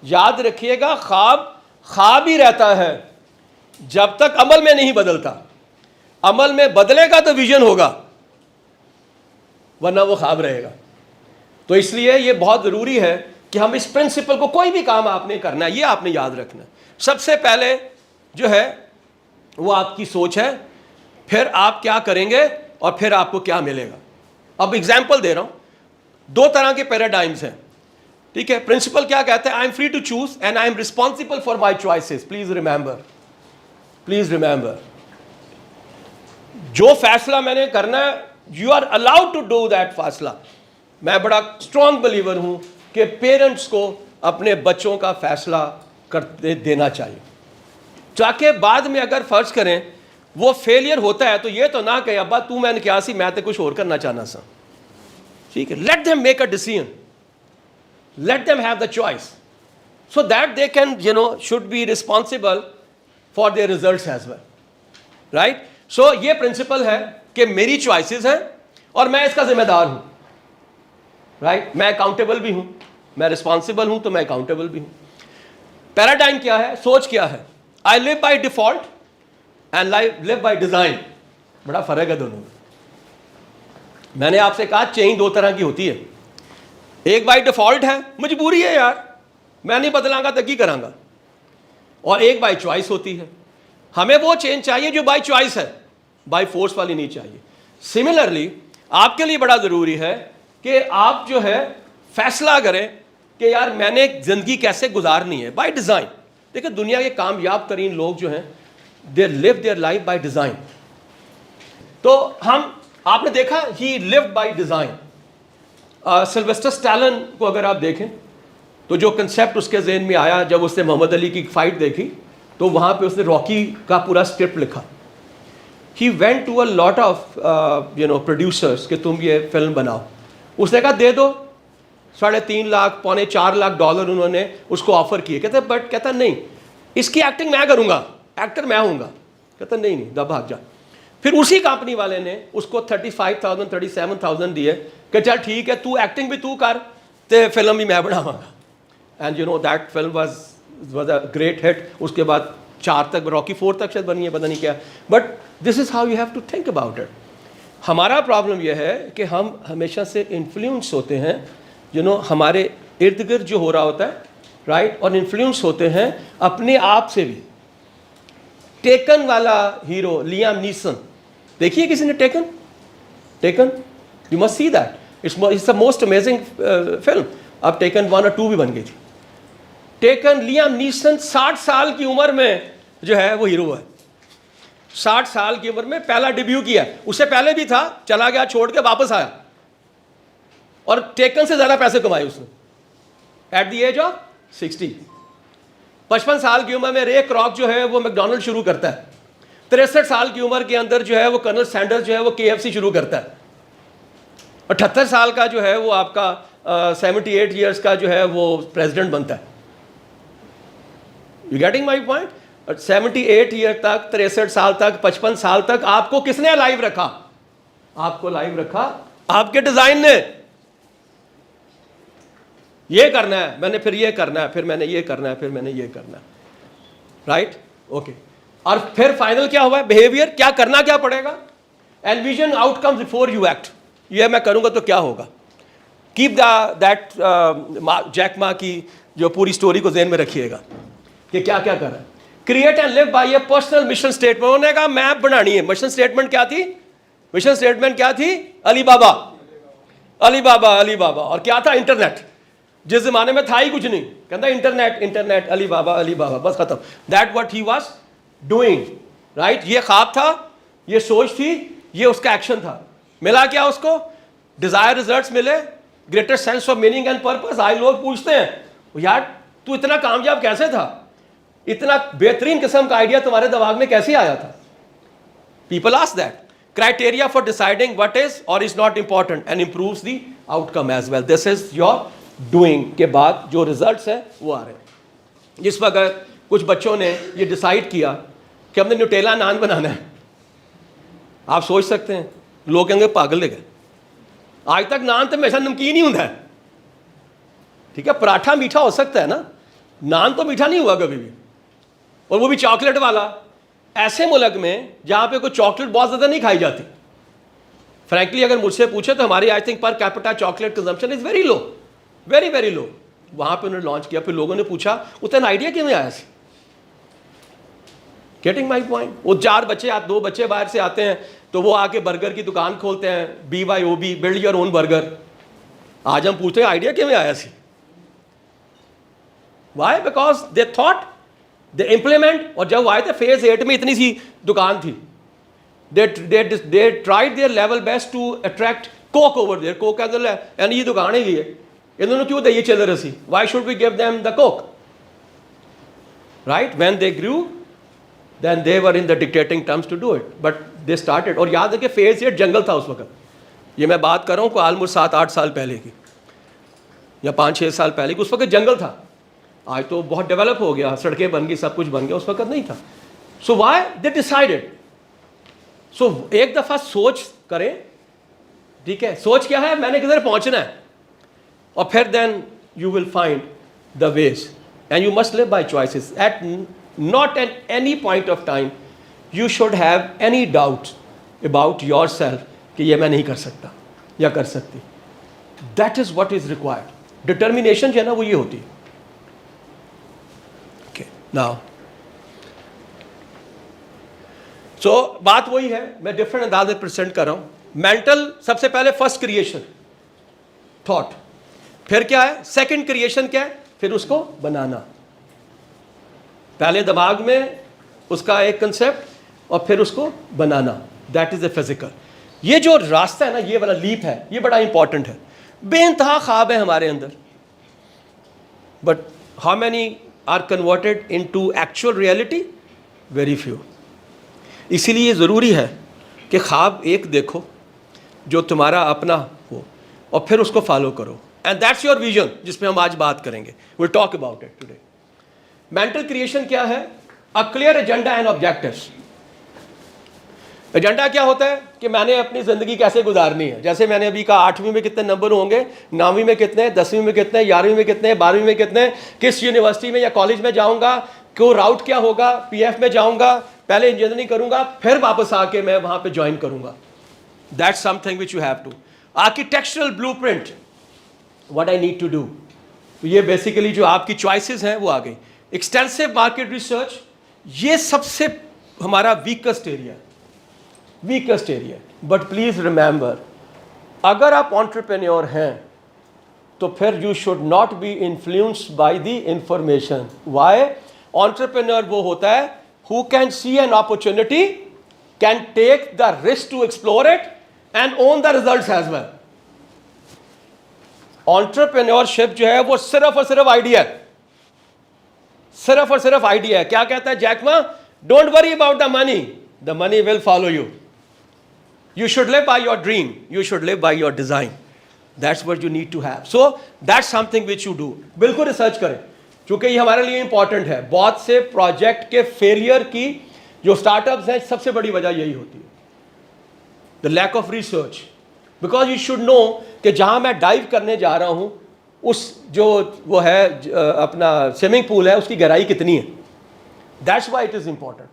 याद रखिएगा, ख्वाब ही रहता है जब तक अमल में नहीं बदलता। अमल में बदलेगा तो विजन होगा, वरना वो ख्वाब रहेगा। तो इसलिए ये बहुत ज़रूरी है कि हम इस प्रिंसिपल को, कोई भी काम आपने करना है, ये आपने याद रखना है। सबसे पहले जो है वो आपकी सोच है, फिर आप क्या करेंगे और फिर आपको क्या मिलेगा। अब एग्जाम्पल दे रहा हूं, दो तरह के पैराडाइम्स हैं, ठीक है। प्रिंसिपल क्या कहते हैं, I am free to choose and I am responsible for my choices. Please remember, जो फैसला मैंने करना है, you are allowed to do that फैसला। मैं बड़ा स्ट्रॉन्ग बिलीवर हूं कि पेरेंट्स को अपने बच्चों का फैसला कर देना चाहिए, ताकि बाद में अगर फर्ज करें वो फेलियर होता है तो ये तो ना कहे अब्बा तू मैंने क्या सी, मैं तो कुछ और करना चाहना सा, ठीक है। Let them make a decision, let them have the choice so that they can should be responsible for their results as well, right? So ये principle है कि मेरी choices हैं और मैं इसका जिम्मेदार हूं, right? मैं accountable भी हूं, मैं responsible हूं तो मैं accountable भी हूं। paradigm क्या है, सोच क्या है, I live by default and live by design, बड़ा फर्क है दोनों में। मैंने आपसे कहा चेंज दो तरह की होती है, एक बाई डिफॉल्ट है, मजबूरी है यार, मैं नहीं बदलांगा तो की करांगा, और एक बाई चॉइस होती है। हमें वो चेंज चाहिए जो बाई चॉइस है, बाई फोर्स वाली नहीं चाहिए। सिमिलरली आपके लिए बड़ा ज़रूरी है कि आप जो है फैसला करें कि यार मैंने ज़िंदगी कैसे गुजारनी है बाई डिज़ाइन। देखिए दुनिया के कामयाब तरीन लोग जो हैं they live their life by design. तो आपने देखा ही lived by design. Sylvester Stallone को अगर आप देखें तो जो कंसेप्ट उसके जहन में आया जब उसने मोहम्मद अली की फाइट देखी, तो वहाँ पे उसने रॉकी का पूरा स्क्रिप्ट लिखा। He went to a lot of producers कि तुम ये फिल्म बनाओ। उसने कहा दे दो, 3.5 लाख पौने 4 लाख डॉलर उन्होंने उसको ऑफर किए। कहता नहीं, इसकी एक्टिंग मैं करूँगा, एक्टर मैं हूँगा। कहता नहीं दब भाग जा। फिर उसी कंपनी वाले ने उसको 35,000 37,000 दिए कि चल ठीक है तू एक्टिंग भी तू कर तो फिल्म भी मैं बनावांगा। And that film was a great hit. उसके बाद 4 तक, रॉकी 4 तक शायद बनी है, पता नहीं क्या। But this is how you have to think about it. हमारा प्रॉब्लम यह है कि हम हमेशा से इन्फ्लुएंस होते हैं हमारे इर्द गिर्द जो हो रहा होता है, राइट, और इन्फ्लुएंस होते हैं अपने आप से भी। टेकन वाला हीरो लियाम नीसन, देखिए किसी ने taken, you must see that, it's the most amazing film. अब टेकन 1 और 2 भी बन गई थी। टेकन, लियाम नीसन 60 साल की उम्र में जो है वो हीरो है। 60 साल की उम्र में पहला डिब्यू किया। उससे पहले भी था, चला गया, छोड़ के वापस आया, और टेकन से ज्यादा पैसे कमाए उसने एट द एज ऑफ 60। 55 साल की उम्र में रे क्रॉक जो है वो मैकडॉनल्ड शुरू करता है। 63 साल की उम्र के अंदर जो है वो कर्नल सैंडर्स जो है वो KFC शुरू करता है। 78 साल का जो है वो आपका 78 ईयर्स का जो है वो प्रेसिडेंट बनता है। You getting my point? 78 year तक, 63 साल तक, 55 साल तक आपको किसने लाइव रखा? आपको लाइव रखा आपके डिजाइन ने। ये करना है मैंने, फिर ये करना है, फिर मैंने ये करना है, फिर मैंने ये करना है, राइट, ओके। और फिर फाइनल क्या हुआ? बिहेवियर। क्या करना क्या पड़ेगा? Envision outcomes before you act. ये मैं करूंगा तो क्या होगा? कीप दैट जैक मा की जो पूरी स्टोरी को ज़हन में रखिएगा कि क्या क्या कर रहा है। Create and live by A personal mission statement. उन्होंने कहा मैप बनानी है। मिशन स्टेटमेंट क्या थी? मिशन स्टेटमेंट क्या थी? अली बाबा, अली बाबा, अली बाबा। और क्या था? इंटरनेट। जिस जमाने में था ही कुछ नहीं, कहता इंटरनेट, इंटरनेट, अली बाबा, अली बाबा, बस खत्म। That what he was doing, right. ये ख्वाब था, ये सोच थी, ये उसका एक्शन था। मिला क्या उसको? डिजायर रिजल्ट्स मिले, greater sense of meaning and purpose. आज लोग पूछते हैं यार तू इतना कामयाब कैसे था, इतना बेहतरीन किस्म का आइडिया तुम्हारे दिमाग में कैसे आया था? People ask that. Criteria for deciding what is और is not important and improves the outcome as well. This is your doing के बाद जो रिजल्ट्स हैं वो आ रहे हैं। जिस वक्त कुछ बच्चों ने ये डिसाइड किया कि हमने न्यूटेला नान बनाना है, आप सोच सकते हैं लोग कहेंगे पागल है। आज तक नान तो हमेशा नमकीन ही होता है, ठीक है। पराठा मीठा हो सकता है ना, नान तो मीठा नहीं हुआ कभी भी, और वो भी चॉकलेट वाला। ऐसे मुल्क में जहाँ पे कोई चॉकलेट बहुत ज़्यादा नहीं खाई जाती। फ्रैंकली अगर मुझसे पूछे तो हमारी I think per capita chocolate consumption is very low, very very low. वहाँ पे उन्होंने लॉन्च किया, फिर लोगों ने पूछा उतना आइडिया क्यों आया सी, गेटिंग माई पॉइंट। वो 4 बच्चे 2 बच्चे बाहर से आते हैं तो वो आके बर्गर की दुकान खोलते हैं, BYOB, build your own burger. आज हम पूछते हैं आइडिया क्यों आया see, why, because they thought they implement. और जब वो आए थे फेज 8 में इतनी सी दुकान थी, they tried their level best to attract Coke over there. Coke कहते हैं ये दुकान है ये इन्होंने क्यों दी चल रही, why should we give them the Coke, right. When they grew then they were in the dictating terms to do it, but they started। और याद है कि फेज 8 जंगल था उस वक्त, ये मैं बात कर रहा हूँ को ऑलमोस्ट 7-8 साल पहले की या 5-6 साल पहले की। उस वक्त जंगल था, आज तो बहुत डेवलप हो गया, सड़कें बन गई, सब कुछ बन गया, उस वक्त नहीं था। सो व्हाई दे डिसाइडेड, सो एक दफ़ा सोच करें, ठीक है, सोच क्या है, मैंने किधर पहुँचना है, और फिर then you will find the ways and you must live by choices. At not at any point of time you should have any doubt about yourself कि ये मैं नहीं कर सकता या कर सकती। that is what is required, determination जो है ना वो ये होती है। okay, now so बात वही है, मैं डिफरेंट अंदाज में प्रेजेंट कर रहा हूँ। मेंटल सबसे पहले फर्स्ट क्रिएशन थॉट, फिर क्या है सेकंड क्रिएशन क्या है, फिर उसको बनाना। पहले दिमाग में उसका एक कंसेप्ट और फिर उसको बनाना, दैट इज द फिजिकल। ये जो रास्ता है ना, ये वाला लीप है, ये बड़ा इंपॉर्टेंट है। बेइंतहा ख्वाब है हमारे अंदर, but how many are converted into actual reality, very few. इसीलिए ज़रूरी है कि ख्वाब एक देखो जो तुम्हारा अपना हो और फिर उसको फॉलो करो, एंड दैट्स योर विजन, जिसमें हम आज बात करेंगे, will talk about it today. Mental creation क्या है, a clear agenda and objectives. Agenda क्या होता है कि मैंने अपनी ज़िंदगी कैसे गुजारनी है, जैसे मैंने अभी कहा 8वीं में कितने नंबर होंगे, 9वीं में कितने, 10वीं में कितने, 11वीं में कितने, 12वीं में कितने, किस यूनिवर्सिटी में या कॉलेज में जाऊंगा, क्यों राउट क्या होगा, PF में जाऊंगा, पहले इंजीनियरिंग करूंगा, फिर वापस आके मैं वहां पे ज्वाइन करूंगा। That's something which you have to. Architectural blueprint, what I need to do, ये बेसिकली जो आपकी चॉइसेस हैं वो आ गई। एक्सटेंसिव मार्केट रिसर्च, ये सबसे हमारा वीकेस्ट एरिया है, weakest area. But please remember, अगर आप एंटरप्रेन्योर हैं तो फिर you should not be influenced by the information. Why? Entrepreneur वो होता है who can see an opportunity, can take the risk to explore it and own the results as well. Entrepreneurship जो है वो सिर्फ और सिर्फ आइडिया है, सिर्फ और सिर्फ आइडिया है। क्या कहता है Jack Ma? Don't worry about the money, the money will follow you. You should live by your dream, you should live by your design, that's what you need to have। so that's something which you do। बिल्कुल research करें, क्योंकि ये हमारे लिए important है। बहुत से project के फेलियर की जो स्टार्टअप्स हैं, सबसे बड़ी वजह यही होती है, the lack of research. Because you should know कि जहां मैं डाइव करने जा रहा हूं, उस जो वो है अपना स्विमिंग पूल है, उसकी गहराई कितनी है, that's why it is important,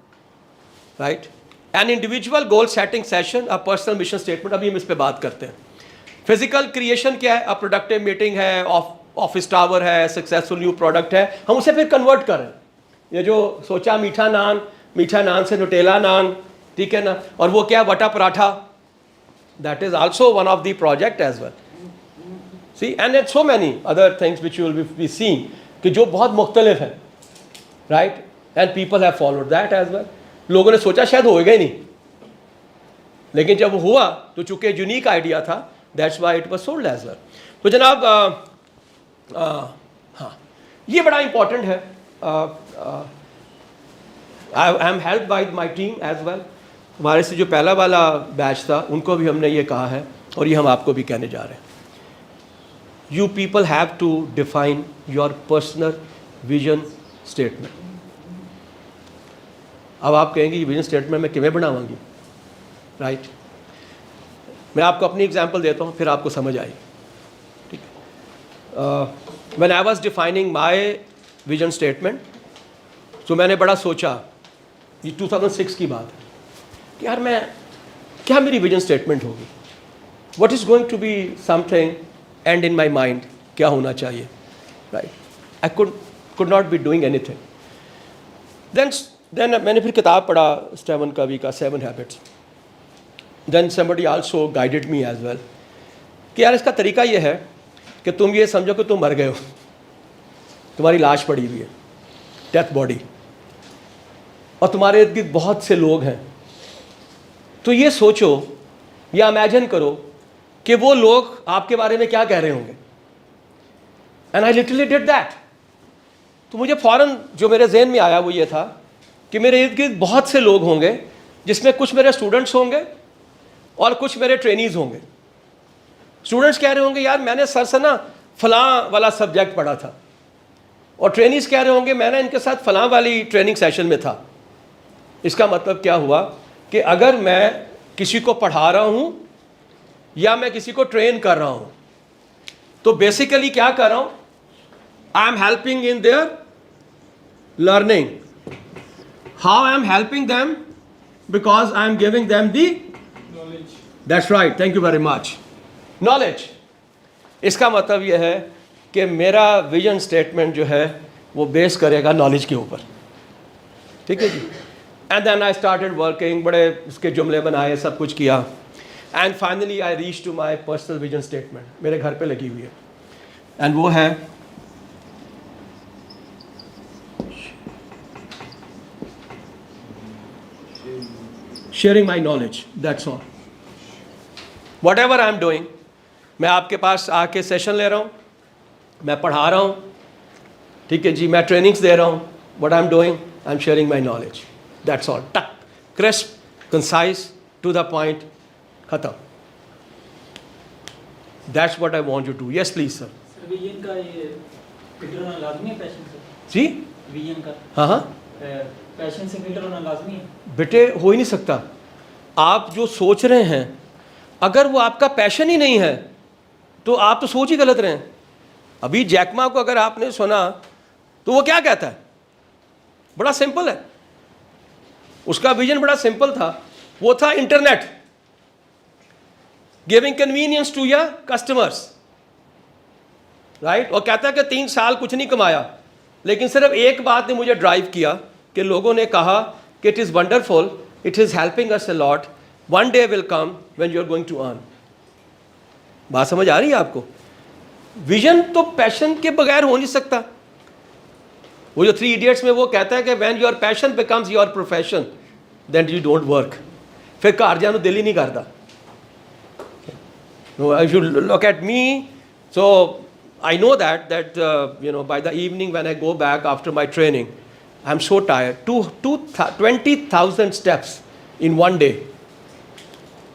right. An individual goal setting session, a personal mission statement, अभी हम इस पे बात करते हैं। फिजिकल क्रिएशन क्या है? अ प्रोडक्टिव मीटिंग है, ऑफिस टावर है, सक्सेसफुल न्यू प्रोडक्ट है, हम उसे फिर कन्वर्ट करें। ये जो सोचा मीठा नान से नुटेला नान, ठीक है ना, और वो क्या है, वटा paratha, that is also one of the project as well. See and it so many other things which you will be seeing कि जो बहुत मुख्तलिफ है, right, and people have followed that as well. लोगों ने सोचा शायद होएगा ही नहीं, लेकिन जब हुआ तो चूंकि यूनिक आइडिया था, that's why it was sold as well. तो जनाब हाँ, ये बड़ा इंपॉर्टेंट है। I am helped by my team as well. हमारे से जो पहला वाला बैच था, उनको भी हमने ये कहा है और ये हम आपको भी कहने जा रहे हैं। You people have to define your personal vision statement. अब आप कहेंगे ये विजन स्टेटमेंट मैं किਵੇਂ बनाऊंगी, राइट। मैं आपको अपनी एग्जांपल देता हूँ, फिर आपको समझ आएगी, ठीक है। When I was defining my vision statement, तो मैंने बड़ा सोचा, ये 2006 की बात है कि यार मैं क्या मेरी विजन स्टेटमेंट होगी, what is going to be something and in my mind, क्या होना चाहिए, right. I could not be doing anything. Then मैंने फिर किताब पढ़ा स्टीवन कवी का 7 habits. Then somebody also guided me as well कि यार इसका तरीका ये है कि तुम ये समझो कि तुम मर गए हो, तुम्हारी लाश पड़ी हुई है, डेथ बॉडी, और तुम्हारे इर्द गिर्द बहुत से लोग हैं. तो ये सोचो या इमेजिन करो कि वो लोग आपके बारे में क्या कह रहे होंगे. And I literally did that. तो मुझे फ़ौरन जो मेरे जहन में आया वो ये था कि मेरे इर्द गिर्द बहुत से लोग होंगे जिसमें कुछ मेरे स्टूडेंट्स होंगे और कुछ मेरे ट्रेनीज़ होंगे. स्टूडेंट्स कह रहे होंगे यार मैंने सर से ना फलां वाला सब्जेक्ट पढ़ा था, और ट्रेनीज़ कह रहे होंगे मैंने इनके साथ फलां वाली ट्रेनिंग सेशन में था. इसका मतलब क्या हुआ कि अगर मैं किसी को पढ़ा रहा हूँ या मैं किसी को ट्रेन कर रहा हूँ तो बेसिकली क्या कर रहा हूँ, I am helping in their learning. How I am helping them, because I am giving them the Knowledge. That's right, thank you very much, knowledge. इसका मतलब यह है कि मेरा विजन स्टेटमेंट जो है वो बेस करेगा नॉलेज के ऊपर. ठीक है जी. And then I started working, बड़े उसके जुमले बनाए, सब कुछ किया. And finally I reach to my personal vision statement. मेरे घर पे लगी हुई है, एंड वो है sharing my knowledge. That's all. Whatever I am doing, मैं आपके पास आके सेशन ले रहा हूँ, मैं पढ़ा रहा हूँ, ठीक है जी, मैं ट्रेनिंग्स दे रहा हूँ. What I am doing, I am sharing my knowledge. That's all. Tuck, crisp, concise, to the point, खत्म. That's what I want you to. Yes please sir. Vision का ये फिल्टर होना लाजमी है पैशन से? जी विजन का हाँ हाँ पैशन से फिल्टर होना लाजमी है? बेटे, हो ही नहीं सकता. आप जो सोच रहे हैं अगर वो आपका पैशन ही नहीं है तो आप तो सोच ही गलत रहे हैं. अभी जैकमा को अगर आपने सुना तो वो क्या कहता है, बड़ा सिंपल है. उसका विजन बड़ा सिंपल था, वो था internet, giving convenience to your customers, right. और कहता है कि 3 साल कुछ नहीं कमाया, लेकिन सिर्फ एक बात ने मुझे ड्राइव किया कि लोगों ने कहा कि it is wonderful, it is helping us a lot, one day will come when you are going to earn. बात समझ आ रही है आपको? विजन तो पैशन के बगैर हो नहीं सकता. वो जो 3 इडियट्स में वो कहता है कि when your passion becomes your profession then you don't work. फिर घर जाने दिल ही नहीं करता. If you look at me, so I know that by the evening when I go back after my training, I'm so tired. 20,000 steps in one day,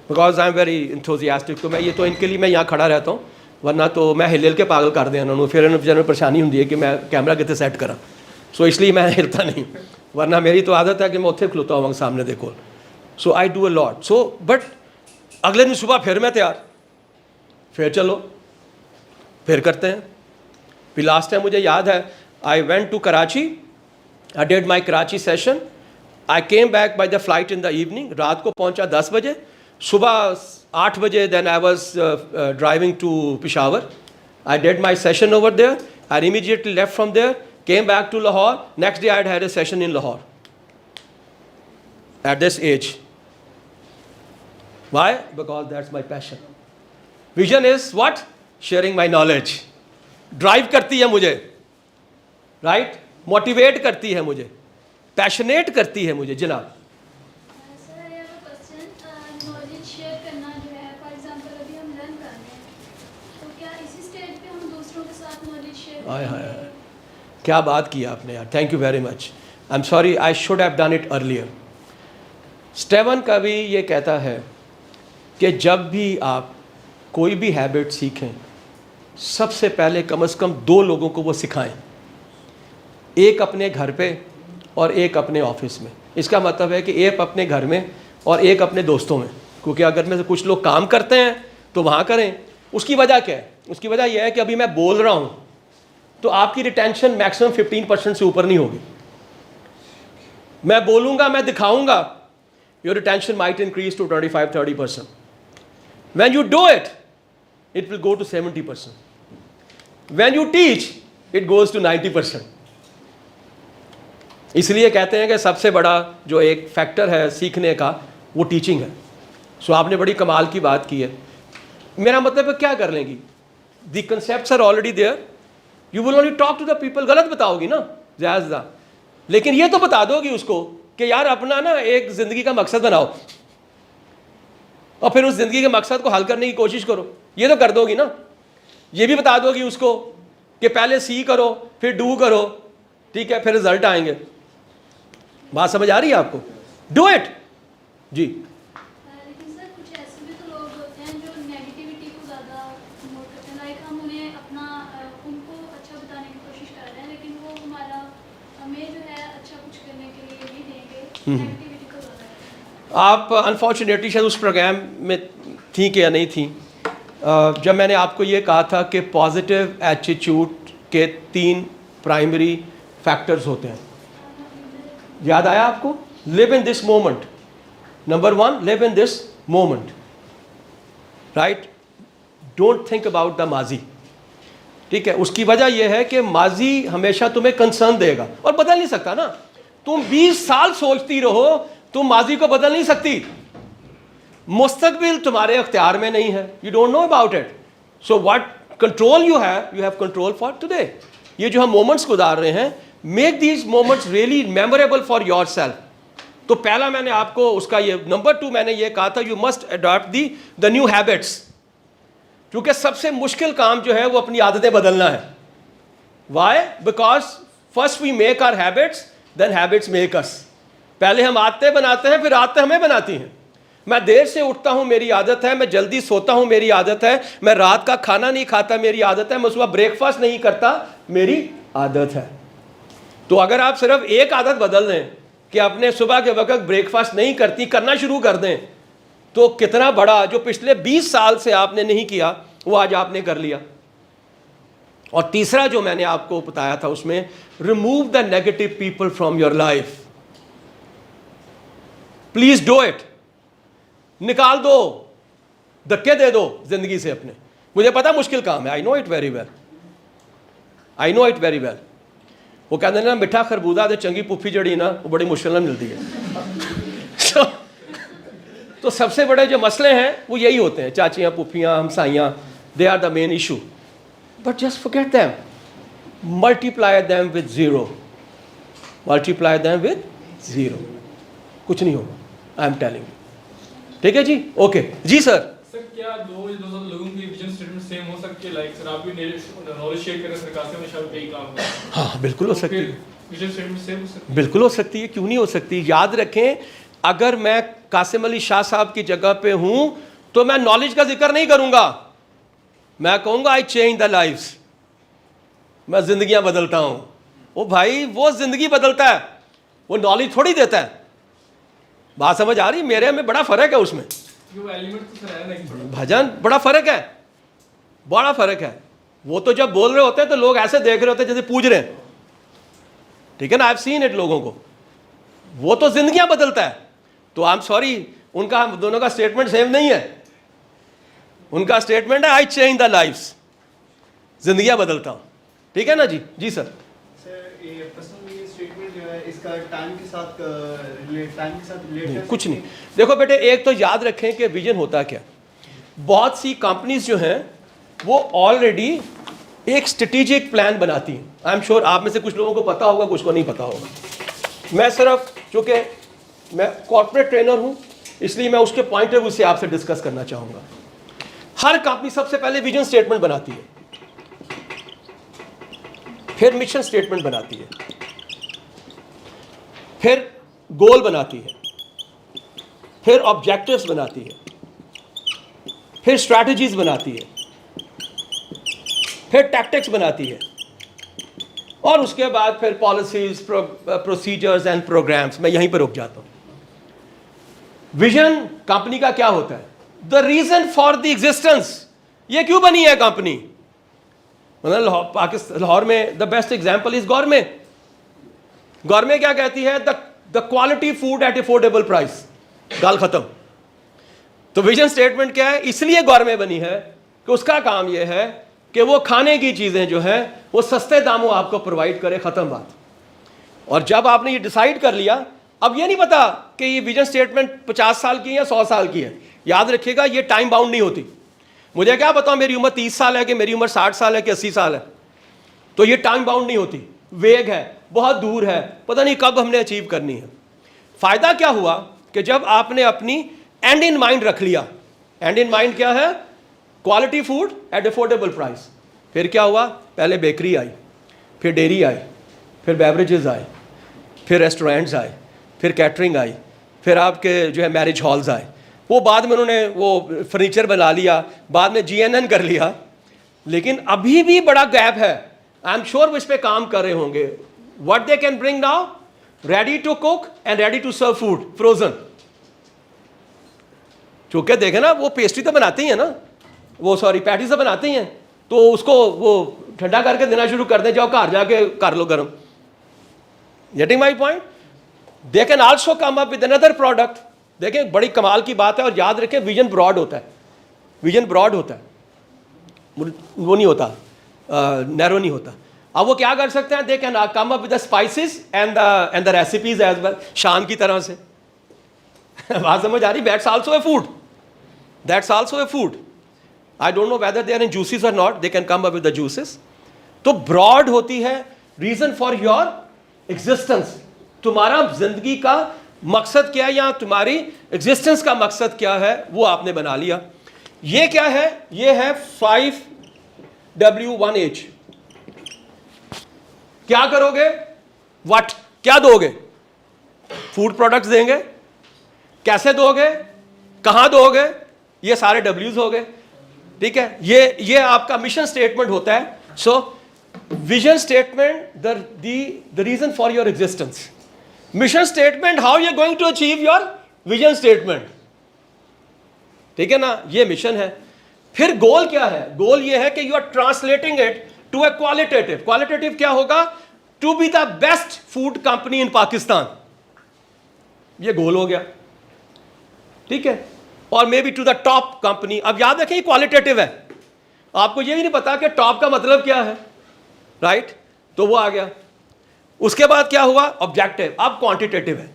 because I'm very enthusiastic. तो मैं ये तो इनके लिए मैं यहाँ खड़ा रहता हूँ, वरना तो मैं हिल के पागल कर दें उन्होंने. फिर इन्होंने परेशानी होती है कि मैं कैमरा कितने सेट करा, सो इसलिए मैं हिलता नहीं. वरना मेरी तो आदत है कि मैं उत्थे खलोता हूँ सामने देखो. So I do a lot. So but अगले दिन सुबह फिर मैं तैयार, फिर चलो फिर करते हैं. फिर लास्ट टाइम मुझे याद है, I went to Karachi, I did my Karachi session, I came back by the flight in the evening. रात को पहुंचा 10 बजे, सुबह 8 बजे then I was driving to Peshawar. I did my session over there, I immediately left from there, came back to Lahore. Next day I had a session in Lahore at this age. Why? Because that's my passion. Vision is what? Sharing my knowledge. Drive करती है मुझे, right? Motivate करती है मुझे, passionate करती है मुझे. जनाब sir, I have a question. Knowledge share करना जो है, फॉर एग्जांपल अभी हम लर्न कर रहे हैं, तो क्या इसी स्टेज पे हम दूसरों के साथ नॉलेज शेयर हाय हाय करेंगे? क्या बात की आपने यार. Thank you very much. I am sorry, I should have done it earlier. Steven कवी ये कहता है कि जब भी आप कोई भी हैबिट सीखें, सबसे पहले कम से कम 2 लोगों को वो सिखाएं. एक अपने घर पे और एक अपने ऑफिस में. इसका मतलब है कि एक अपने घर में और एक अपने दोस्तों में, क्योंकि अगर में से कुछ लोग काम करते हैं तो वहाँ करें. उसकी वजह क्या है? उसकी वजह यह है कि अभी मैं बोल रहा हूँ तो आपकी रिटेंशन मैक्सिमम 15% से ऊपर नहीं होगी. मैं बोलूँगा, मैं दिखाऊँगा, your retention might increase to 25-30%. When you do it, it will go to 70%. When you teach, it goes to 90%। इसलिए कहते हैं कि सबसे बड़ा जो एक फैक्टर है सीखने का वो टीचिंग है। सो आपने बड़ी कमाल की बात की है। मेरा मतलब है क्या कर लेंगी, the concepts are already there, you will only talk to the people. गलत बताओगी ना ज़्यादा, लेकिन ये तो बता दोगी उसको कि यार अपना ना एक ज़िंदगी का मकसद बनाओ और फिर उस ज़िंदगी के मकसद को हल करने की कोशिश करो। ये तो कर दोगी ना। ये भी बता दोगी उसको कि पहले सी करो फिर डू करो, ठीक है, फिर रिजल्ट आएंगे। बात समझ आ रही है आपको? डू इट जी। लेकिन सर कुछ ऐसे भी तो लोग होते हैं जो नेगेटिविटी को ज़्यादा प्रमोट करते हैं, लाइक हम उन्हें अपना उनको अच्छा बताने की कोशिश कर रहे हैं, लेकिन वो हमें जो है अच्छा कुछ करने के लिए नहीं देंगे, नेगेटिविटी को ज़्यादा। आप अनफॉर्चुनेटली शायद उस प्रोग्राम में थी कि या नहीं थी, जब मैंने आपको ये कहा था कि पॉजिटिव एटीट्यूड के 3 प्राइमरी फैक्टर्स होते हैं। याद आया आपको? Live in this moment, number 1, live in this moment, right? Don't think about the माजी, ठीक है? उसकी वजह यह है कि माजी हमेशा तुम्हें कंसर्न देगा और बदल नहीं सकता ना। तुम 20 साल सोचती रहो, तुम माजी को बदल नहीं सकती। मुस्तकबिल तुम्हारे अख्तियार में नहीं है, you don't know about it. So what control you have control for today. ये जो हम मोमेंट्स गुजार रहे हैं, make these moments really memorable for your self. तो पहला मैंने आपको उसका ये, नंबर 2 मैंने ये कहा था, you must adopt the new habits. क्योंकि सबसे मुश्किल काम जो है वो अपनी आदतें बदलना है। Why? Because first we make our habits, then habits make us. पहले हम आदतें बनाते हैं, फिर आदतें हमें बनाती हैं। मैं देर से उठता हूं, मेरी आदत है। मैं जल्दी सोता हूं, मेरी आदत है। मैं रात का खाना नहीं खाता, मेरी आदत है। मैं सुबह ब्रेकफास्ट नहीं करता, मेरी आदत है। तो अगर आप सिर्फ एक आदत बदल दें कि अपने सुबह के वक्त ब्रेकफास्ट नहीं करती, करना शुरू कर दें, तो कितना बड़ा जो पिछले 20 साल से आपने नहीं किया वो आज आपने कर लिया। और तीसरा जो मैंने आपको बताया था उसमें, remove the negative people from your life. Please do it. निकाल दो, धक्के दे दो जिंदगी से अपने। मुझे पता मुश्किल काम है, I know it very well, I know it very well. वो कहते हैं ना, मिठा खरबूजा दे चंगी पुफी जड़ी ना, वो बड़ी मुश्किल में मिलती है। तो सबसे बड़े जो मसले हैं वो यही होते हैं, चाचियाँ, पुफियाँ, हमसाइयाँ, they are the main issue. But just forget them, multiply them with zero, multiply them with zero. कुछ नहीं होगा, आई एम टेलिंग यू। ठीक है जी, ओके जी सर। सर क्या दो लोगों की विजन स्टेटमेंट सेम हो सकती है? लाइक सर आप भी नॉलेज शेयर करें, सर कासिम ने शायद यही काम किया। हाँ बिल्कुल हो सकती है, विजन स्टेटमेंट सेम हो सकती है? बिल्कुल हो सकती है, क्यों नहीं हो सकती। याद रखें, अगर मैं कासिम अली शाह साहब की जगह पे हूं तो मैं नॉलेज का जिक्र नहीं करूंगा, मैं कहूंगा आई चेंज द लाइव्स, मैं जिंदगियां बदलता हूं। ओ भाई, वो जिंदगी बदलता है, वो नॉलेज थोड़ी देता है। बात समझ आ रही? मेरे में बड़ा फर्क है उसमें, वो एलिमेंट तो सर है ना भजन, बड़ा फर्क है, बड़ा फर्क है। वो तो जब बोल रहे होते हैं तो लोग ऐसे देख रहे होते हैं जैसे पूज रहे हैं, ठीक है ना? आई हैव सीन इट लोगों को। वो तो जिंदगियां बदलता है। तो आई एम सॉरी, उनका हम दोनों का स्टेटमेंट सेम नहीं है। उनका स्टेटमेंट है आई चेंज द लाइफ्स, जिंदगियां बदलता हूं। ठीक है ना जी? जी सर। सर ये पर्सनल स्टेटमेंट जो है इसका टाइम के साथ रिलेटेड कुछ नहीं। देखो बेटे, एक तो याद रखें कि विजन होता क्या। बहुत सी कंपनीज जो हैं वो ऑलरेडी एक स्ट्रेटेजिक प्लान बनाती हैं। आई एम श्योर आप में से कुछ लोगों को पता होगा, कुछ को नहीं पता होगा। मैं सिर्फ, चूँकि मैं कॉर्पोरेट ट्रेनर हूँ, इसलिए मैं उसके पॉइंट ऑफ व्यू से आपसे डिस्कस करना चाहूँगा। हर कंपनी सबसे पहले विजन स्टेटमेंट बनाती है, फिर मिशन स्टेटमेंट बनाती है, फिर गोल बनाती है, फिर ऑब्जेक्टिव्स बनाती है, फिर स्ट्रैटेजीज बनाती है, फिर टैक्टिक्स बनाती है, और उसके बाद फिर पॉलिसीज, प्रोसीजर्स एंड प्रोग्राम्स। मैं यहीं पर रुक जाता हूं। विजन कंपनी का क्या होता है? The reason for the existence. ये क्यों बनी है कंपनी? मतलब पाकिस्तान, लाहौर में the best example is government. Government क्या कहती है? The quality food at affordable price. गाल खत्म। तो विजन स्टेटमेंट क्या है? इसलिए गवर्नमेंट बनी है कि उसका काम यह है कि वो खाने की चीज़ें जो हैं वो सस्ते दामों आपको प्रोवाइड करे, ख़त्म बात। और जब आपने ये डिसाइड कर लिया, अब ये नहीं पता कि ये विजन स्टेटमेंट 50 साल की है या 100 साल की है, याद रखिएगा ये टाइम बाउंड नहीं होती। मुझे क्या बताऊँ मेरी उम्र 30 साल है कि मेरी उम्र 60 साल है कि 80 साल है, तो ये टाइम बाउंड नहीं होती, वेग है, बहुत दूर है, पता नहीं कब हमने अचीव करनी है। फ़ायदा क्या हुआ कि जब आपने अपनी एंड इन माइंड रख लिया, एंड इन माइंड क्या है, quality food at affordable price. फिर क्या हुआ, पहले बेकरी आई, फिर डेयरी आई, फिर बेवरेजेस आए, फिर रेस्टोरेंट्स आए, फिर कैटरिंग आई, फिर आपके जो है मैरिज हॉल्स आए, वो बाद में उन्होंने वो फर्नीचर बना लिया, बाद में GNN कर लिया। लेकिन अभी भी बड़ा गैप है, आई एम श्योर वो इस पर काम कर रहे होंगे। What they can bring now, ready to cook and ready to serve food frozen. चूंकि देखे ना वो पेस्ट्री तो बनाते ही है ना, वो सॉरी पैटीज तो बनाते ही हैं, तो उसको वो ठंडा करके देना शुरू कर दें, जाओ घर जाके कर लो गर्म। Getting my point, they can also come up with another product. देखें बड़ी कमाल की बात है, और याद रखें विजन ब्रॉड होता है, विजन ब्रॉड होता है, वो नहीं होता, नैरो नहीं होता। अब वो क्या कर सकते हैं, they can come up with the spices and the recipes as well, शाम की तरह से। बात समझ आ रही, that's also a food, that's also a food. I don't know whether they are in juices और not, they can come up with the juices. तो ब्रॉड होती है रीजन फॉर योर एग्जिस्टेंस, तुम्हारा जिंदगी का मकसद क्या है या तुम्हारी एग्जिस्टेंस का मकसद क्या है, वो आपने बना लिया। ये क्या है, ये है 5W1H। क्या करोगे, व्हाट, क्या दोगे, फूड प्रोडक्ट्स देंगे, कैसे दोगे, कहां दोगे, ये सारे W's हो गए, ठीक है। ये आपका मिशन स्टेटमेंट होता है। So vision statement, the reason for your existence, mission statement, how you are going to achieve your vision statement, ठीक है ना, ये मिशन है। फिर गोल क्या है, गोल ये है कि you are translating it to a qualitative. Qualitative क्या होगा, to be the best food company in Pakistan, ये गोल हो गया, ठीक है। और maybe to the top company. अब याद रखें क्वालिटेटिव है, आपको ये भी नहीं पता कि टॉप का मतलब क्या है, राइट, तो वो आ गया। उसके बाद क्या हुआ, ऑब्जेक्टिव, अब क्वांटिटेटिव है।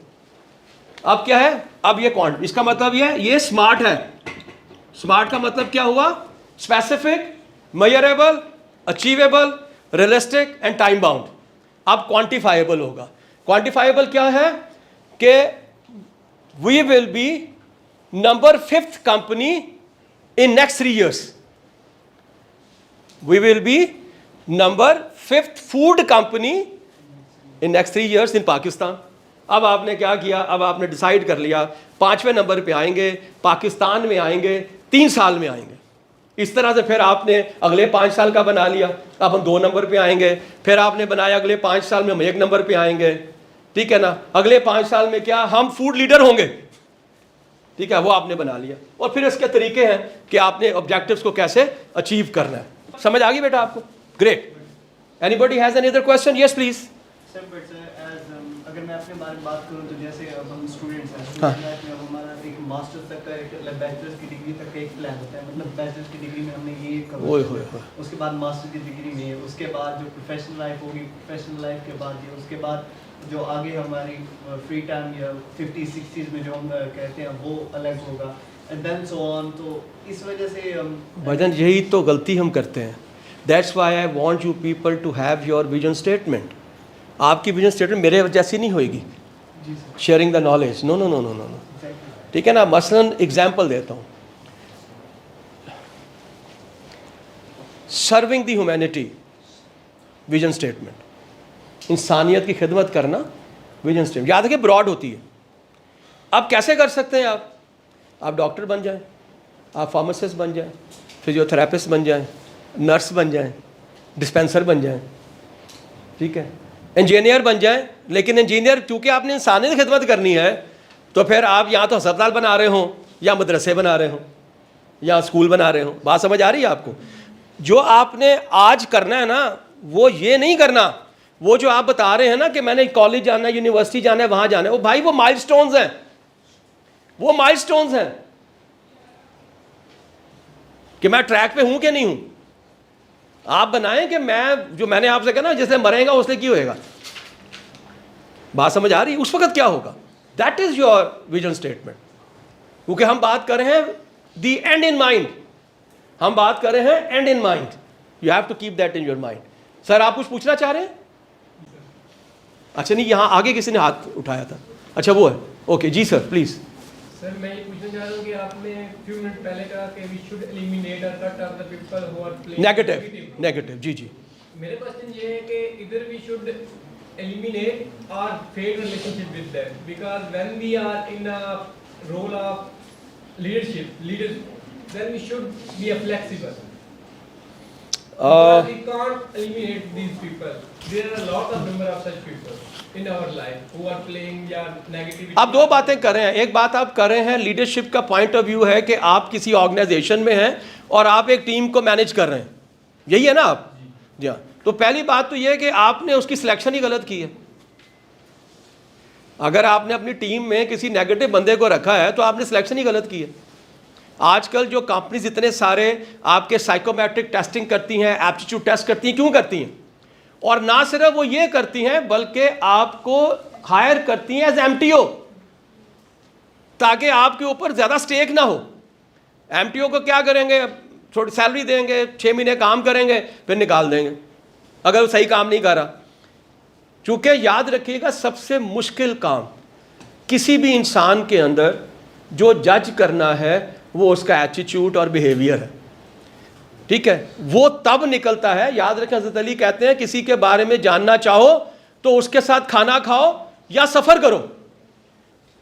अब क्या है, अब ये इसका मतलब ये स्मार्ट है। स्मार्ट का मतलब क्या हुआ, specific, measurable, achievable, realistic and time bound. अब क्वांटिफाइबल होगा। क्वांटिफाइबल क्या है कि we will be number 5th company in next 3 years। We will be number 5th food company in next 3 years in Pakistan. अब आपने क्या किया, अब आपने डिसाइड कर लिया 5वें नंबर पे आएंगे, पाकिस्तान में आएंगे, 3 साल में आएंगे। इस तरह से फिर आपने अगले 5 साल का बना लिया, अब हम 2 नंबर पे आएंगे। फिर आपने बनाया अगले 5 साल में हम 1 नंबर पे आएंगे, ठीक है ना। अगले 5 साल में क्या, हम फूड लीडर होंगे, ठीक है, वो आपने बना लिया। और फिर इसके तरीके हैं कि आपने ऑब्जेक्टिव्स को कैसे अचीव करना है। समझ आ गई बेटा आपको, great. Anybody has any other question, yes please. Sir but sir अगर मैं अपने बारे में बात करूं तो जैसे अब हम स्टूडेंट्स हैं, हाँ। स्टूडेंट लाइफ में अब हमारा एक मास्टर्स तक का एक बैचलर्स की डिग्री तक का एक प्लान होता है, मतलब बैचलर्स की डिग्री में हमने ये कवर ओए किया। होए होए। उसके बाद मास्टर की डिग्री में, उसके बाद जो प्रोफेशनल लाइफ होगी, प्रोफेशनल लाइफ के बाद ये, उसके बाद जो आगे हमारी फ्री टाइम या 50-60s में जो हम कहते हैं वो अलग होगा, एंड देन सो ऑन। तो इस वजह से भजन यही तो गलती हम करते हैं। That's why I want you people to have your vision statement. आपकी विजन स्टेटमेंट मेरे जैसी नहीं होएगी, जी sir, sharing the knowledge, no no no no no no, exactly. ठीक है ना। मसलन एग्जाम्पल देता हूँ, serving the humanity, vision statement, इंसानियत की खिदमत करना, विजन स्टेटमेंट। याद रखिए ब्रॉड होती है। अब कैसे कर सकते हैं आप डॉक्टर बन जाएं, आप फार्मासिस्ट बन जाएं, फिजियोथेरेपिस्ट बन जाएं, नर्स बन जाएं, डिस्पेंसर बन जाएं, ठीक है, इंजीनियर बन जाएं। लेकिन इंजीनियर क्योंकि आपने इंसानियत की खिदमत करनी है, तो फिर आप या तो अस्पताल बना रहे हो, या मदरसे बना रहे हो, या स्कूल बना रहे हो। बात समझ आ रही है आपको। जो आपने आज करना है ना, वो ये नहीं करना, वो जो आप बता रहे हैं ना कि मैंने कॉलेज जाना है, यूनिवर्सिटी जाना है, वहां जाना है, वो भाई वो माइलस्टोन्स हैं, वो माइलस्टोन्स हैं कि मैं ट्रैक पे हूं कि नहीं हूं। आप बनाएं कि मैं जो मैंने आपसे कहा ना जिसने मरेगा उसने की होएगा, बात समझ आ रही? उस वक्त क्या होगा, that is your vision statement. क्योंकि हम बात कर रहे हैं द एंड इन माइंड, हम बात कर रहे हैं and in mind, you have to keep that in your mind. Sir आप कुछ पूछना चाह रहे हैं? अच्छा नहीं, यहाँ आगे किसी ने हाथ उठाया था, अच्छा वो है, ओके जी सर प्लीज। सर मैं ये पूछना चाह रहा हूँ कि आपने few मिनट पहले कहा कि we should eliminate or cut out the people who are playing negative जी जी। मेरे क्वेश्चन ये है कि इधर we should eliminate our fake relationship with them because when we are in a role of leaders then we should be a flexible. Because we can't eliminate these people. There are a lot of number of such people in our life who are playing या negativity. आप दो बातें कर रहे हैं, एक बात आप कर रहे हैं लीडरशिप का पॉइंट ऑफ व्यू है कि आप किसी ऑर्गेनाइजेशन में हैं और आप एक टीम को मैनेज कर रहे हैं, यही है ना आप? जी हाँ। तो पहली बात तो ये है कि आपने उसकी सिलेक्शन ही गलत की है। अगर आपने अपनी टीम में किसी नेगेटिव बंदे को रखा है तो आपने सिलेक्शन ही गलत की है। आजकल जो कंपनीज इतने सारे आपके साइकोमेट्रिक टेस्टिंग करती हैं, एप्टीट्यूड टेस्ट करती हैं, क्यों करती हैं? और ना सिर्फ वो ये करती हैं बल्कि आपको हायर करती हैं एज एमटीओ, ताकि आपके ऊपर ज़्यादा स्टेक ना हो। एमटीओ को क्या करेंगे, थोड़ी सैलरी देंगे, 6 महीने काम करेंगे, फिर निकाल देंगे अगर वो सही काम नहीं कर रहा। चूँकि याद रखिएगा सबसे मुश्किल काम किसी भी इंसान के अंदर जो जज करना है वो उसका एटीट्यूड और बिहेवियर है, ठीक है? वो तब निकलता है, याद रखें हज़रत अली कहते हैं किसी के बारे में जानना चाहो तो उसके साथ खाना खाओ या सफ़र करो,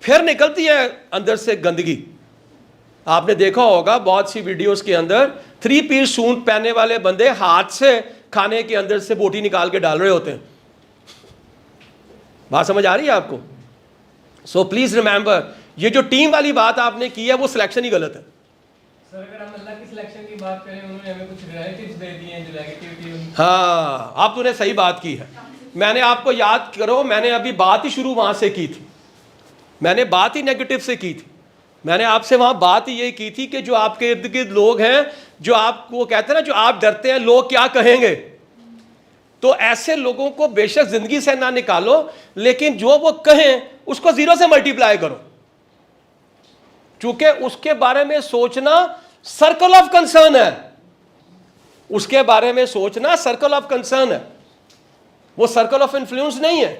फिर निकलती है अंदर से गंदगी। आपने देखा होगा बहुत सी वीडियोस के अंदर 3 पीस सूट पहनने वाले बंदे हाथ से खाने के अंदर से बोटी निकाल के डाल रहे होते हैं। बात समझ आ रही है आपको? सो प्लीज़ रिमेंबर, ये जो टीम वाली बात आपने की है वो सिलेक्शन ही गलत है। सर अगर हम अल्लाह की सिलेक्शन की बात करें, उन्होंने हमें कुछ रिलेटिव्स दे दिए हैं जो नेगेटिविटी। हाँ, आप तूने सही बात की है। मैंने आपको याद करो, मैंने अभी बात ही शुरू वहाँ से की थी, मैंने बात ही नेगेटिव से की थी। मैंने आपसे वहाँ बात ही यही की थी कि जो आपके इर्द गिर्द लोग हैं जो आपको कहते हैं ना, जो आप डरते हैं लोग क्या कहेंगे, तो ऐसे लोगों को बेशक ज़िंदगी से ना निकालो, लेकिन जो वो कहें उसको 0 से मल्टीप्लाई करो, चूंकि उसके बारे में सोचना सर्कल ऑफ कंसर्न है। उसके बारे में सोचना सर्कल ऑफ कंसर्न है, वो सर्कल ऑफ इन्फ्लुएंस नहीं है।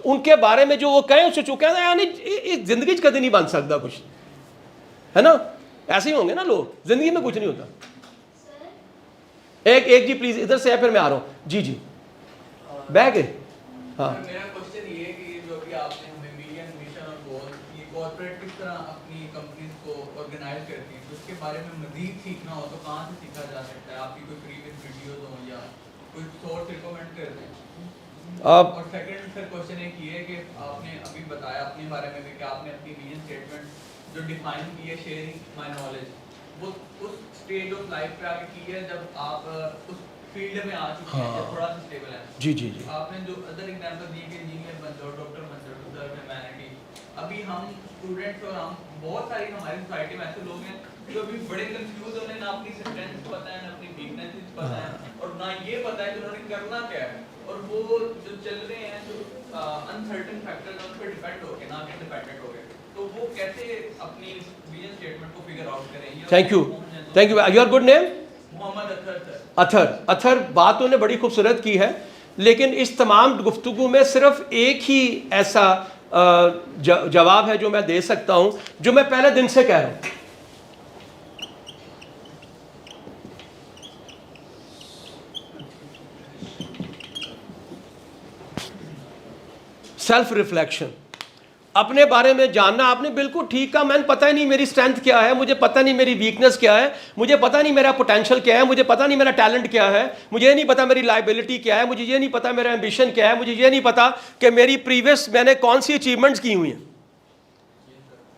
उनके बारे में जो वो कहें उससे चुके हैं, यानी इस जिंदगी कभी नहीं बन सकता कुछ, है ना? ऐसे ही होंगे ना लोग, जिंदगी में कुछ नहीं होता। एक जी प्लीज इधर से है, फिर मैं आ रहा हूँ। जी जी बैग है। हाँ मेरा क्वेश्चन ये है कि जो भी आपने हमें विजन, मिशन और गोल, ये कॉर्पोरेट किस तरह अपनी कंपनीज को ऑर्गेनाइज करती है, तो उसके बारे में मजीद सीखना हो तो कहाँ से सीखा जा सकता है? आपकी कोई प्रीवियस वीडियोस हो या कोई सोर्स रिकमेंड कर दें। और सेकंड सर क्वेश्चन एक ये है कि आपने अभी बताया अपने बारे में भी कि आपने अपनी विजन स्टेटमेंट जो डिफाइन की है शेयरिंग माय नॉलेज, वो उस स्टेज ऑफ लाइफ पे आके की है जब आप उस फील्ड में आ चुके हैं, जब थोड़ा सा स्टेबल है। जी जी जी। आपने जो अदर एग्जांपल दिए कि इंजीनियर बन जाओ, डॉक्टर बन जाओ, टू सर्व ह्यूमैनिटी। अभी हम स्टूडेंट्स और हम बहुत सारी हमारी सोसाइटी में ऐसे लोग हैं जो अभी बड़े कंफ्यूज, उन्हें ना अपनी स्ट्रेंथ पता है, ना अपनी वीकनेसेस पता है, और ना ये पता है कि उन्होंने करना क्या है, और वो जो चल रहे हैं जो अनसर्टेन फैक्टर्स उन पर डिपेंड होके ना कि डिपेंडेंट हो गए, तो वो कैसे अपनी विजन स्टेटमेंट को फिगर आउट करें? Thank you. Your good name? Mohammad Athar sir. Athar बात उन्होंने बड़ी खूबसूरत की है, लेकिन इस तमाम गुफ्तगू में सिर्फ एक ही ऐसा जवाब है जो मैं दे सकता हूं, जो मैं पहले दिन से कह रहा हूं। सेल्फ रिफ्लेक्शन, अपने बारे में जानना। आपने बिल्कुल ठीक कहा, मैंने पता ही नहीं मेरी स्ट्रेंथ क्या है, मुझे पता नहीं मेरी वीकनेस क्या है, मुझे पता नहीं मेरा पोटेंशियल क्या है, मुझे पता नहीं मेरा टैलेंट क्या है, मुझे ये नहीं पता मेरी लाइबिलिटी क्या है, मुझे ये नहीं पता मेरा एम्बिशन क्या है, मुझे ये नहीं पता कि मेरी प्रीवियस मैंने कौन सी अचीवमेंट्स की हुई हैं।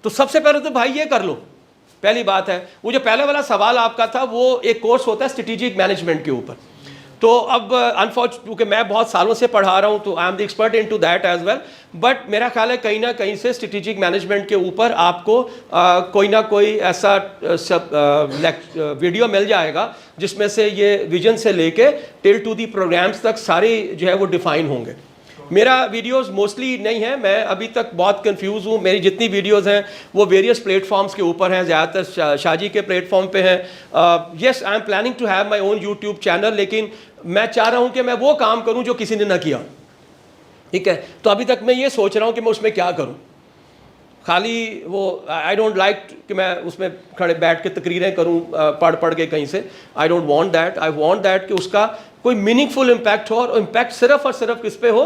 तो सबसे पहले तो भाई ये कर लो, पहली बात है। वो जो पहले वाला सवाल आपका था वो एक कोर्स होता है स्ट्रेटेजिक मैनेजमेंट के ऊपर। तो अब अनफॉर्चुनेट क्योंकि मैं बहुत सालों से पढ़ा रहा हूँ तो I am the expert in to that as well, but मेरा ख्याल है कहीं ना कहीं से स्ट्रेटेजिक मैनेजमेंट के ऊपर आपको कोई ना कोई ऐसा वीडियो मिल जाएगा जिसमें से ये विजन से लेके टिल टू दी प्रोग्राम्स तक सारे जो है वो डिफाइन होंगे। मेरा वीडियोस मोस्टली नहीं है, मैं अभी तक बहुत कंफ्यूज हूँ। मेरी जितनी वीडियोस हैं वो वेरियस प्लेटफॉर्म्स के ऊपर हैं, ज़्यादातर शाजी के प्लेटफॉर्म पे हैं। Yes, I am planning to have my own YouTube channel, लेकिन मैं चाह रहा हूँ कि मैं वो काम करूँ जो किसी ने ना किया। ठीक है, तो अभी तक मैं ये सोच रहा हूँ कि मैं उसमें क्या करूँ। खाली वो आई डोंट लाइक कि मैं उसमें खड़े बैठ के तकरीरें करूँ पढ़ पढ़ के कहीं से। आई don't want that. I want that कि उसका कोई मीनिंगफुल इम्पैक्ट हो, और इम्पैक्ट सिर्फ और सिर्फ किस पे हो,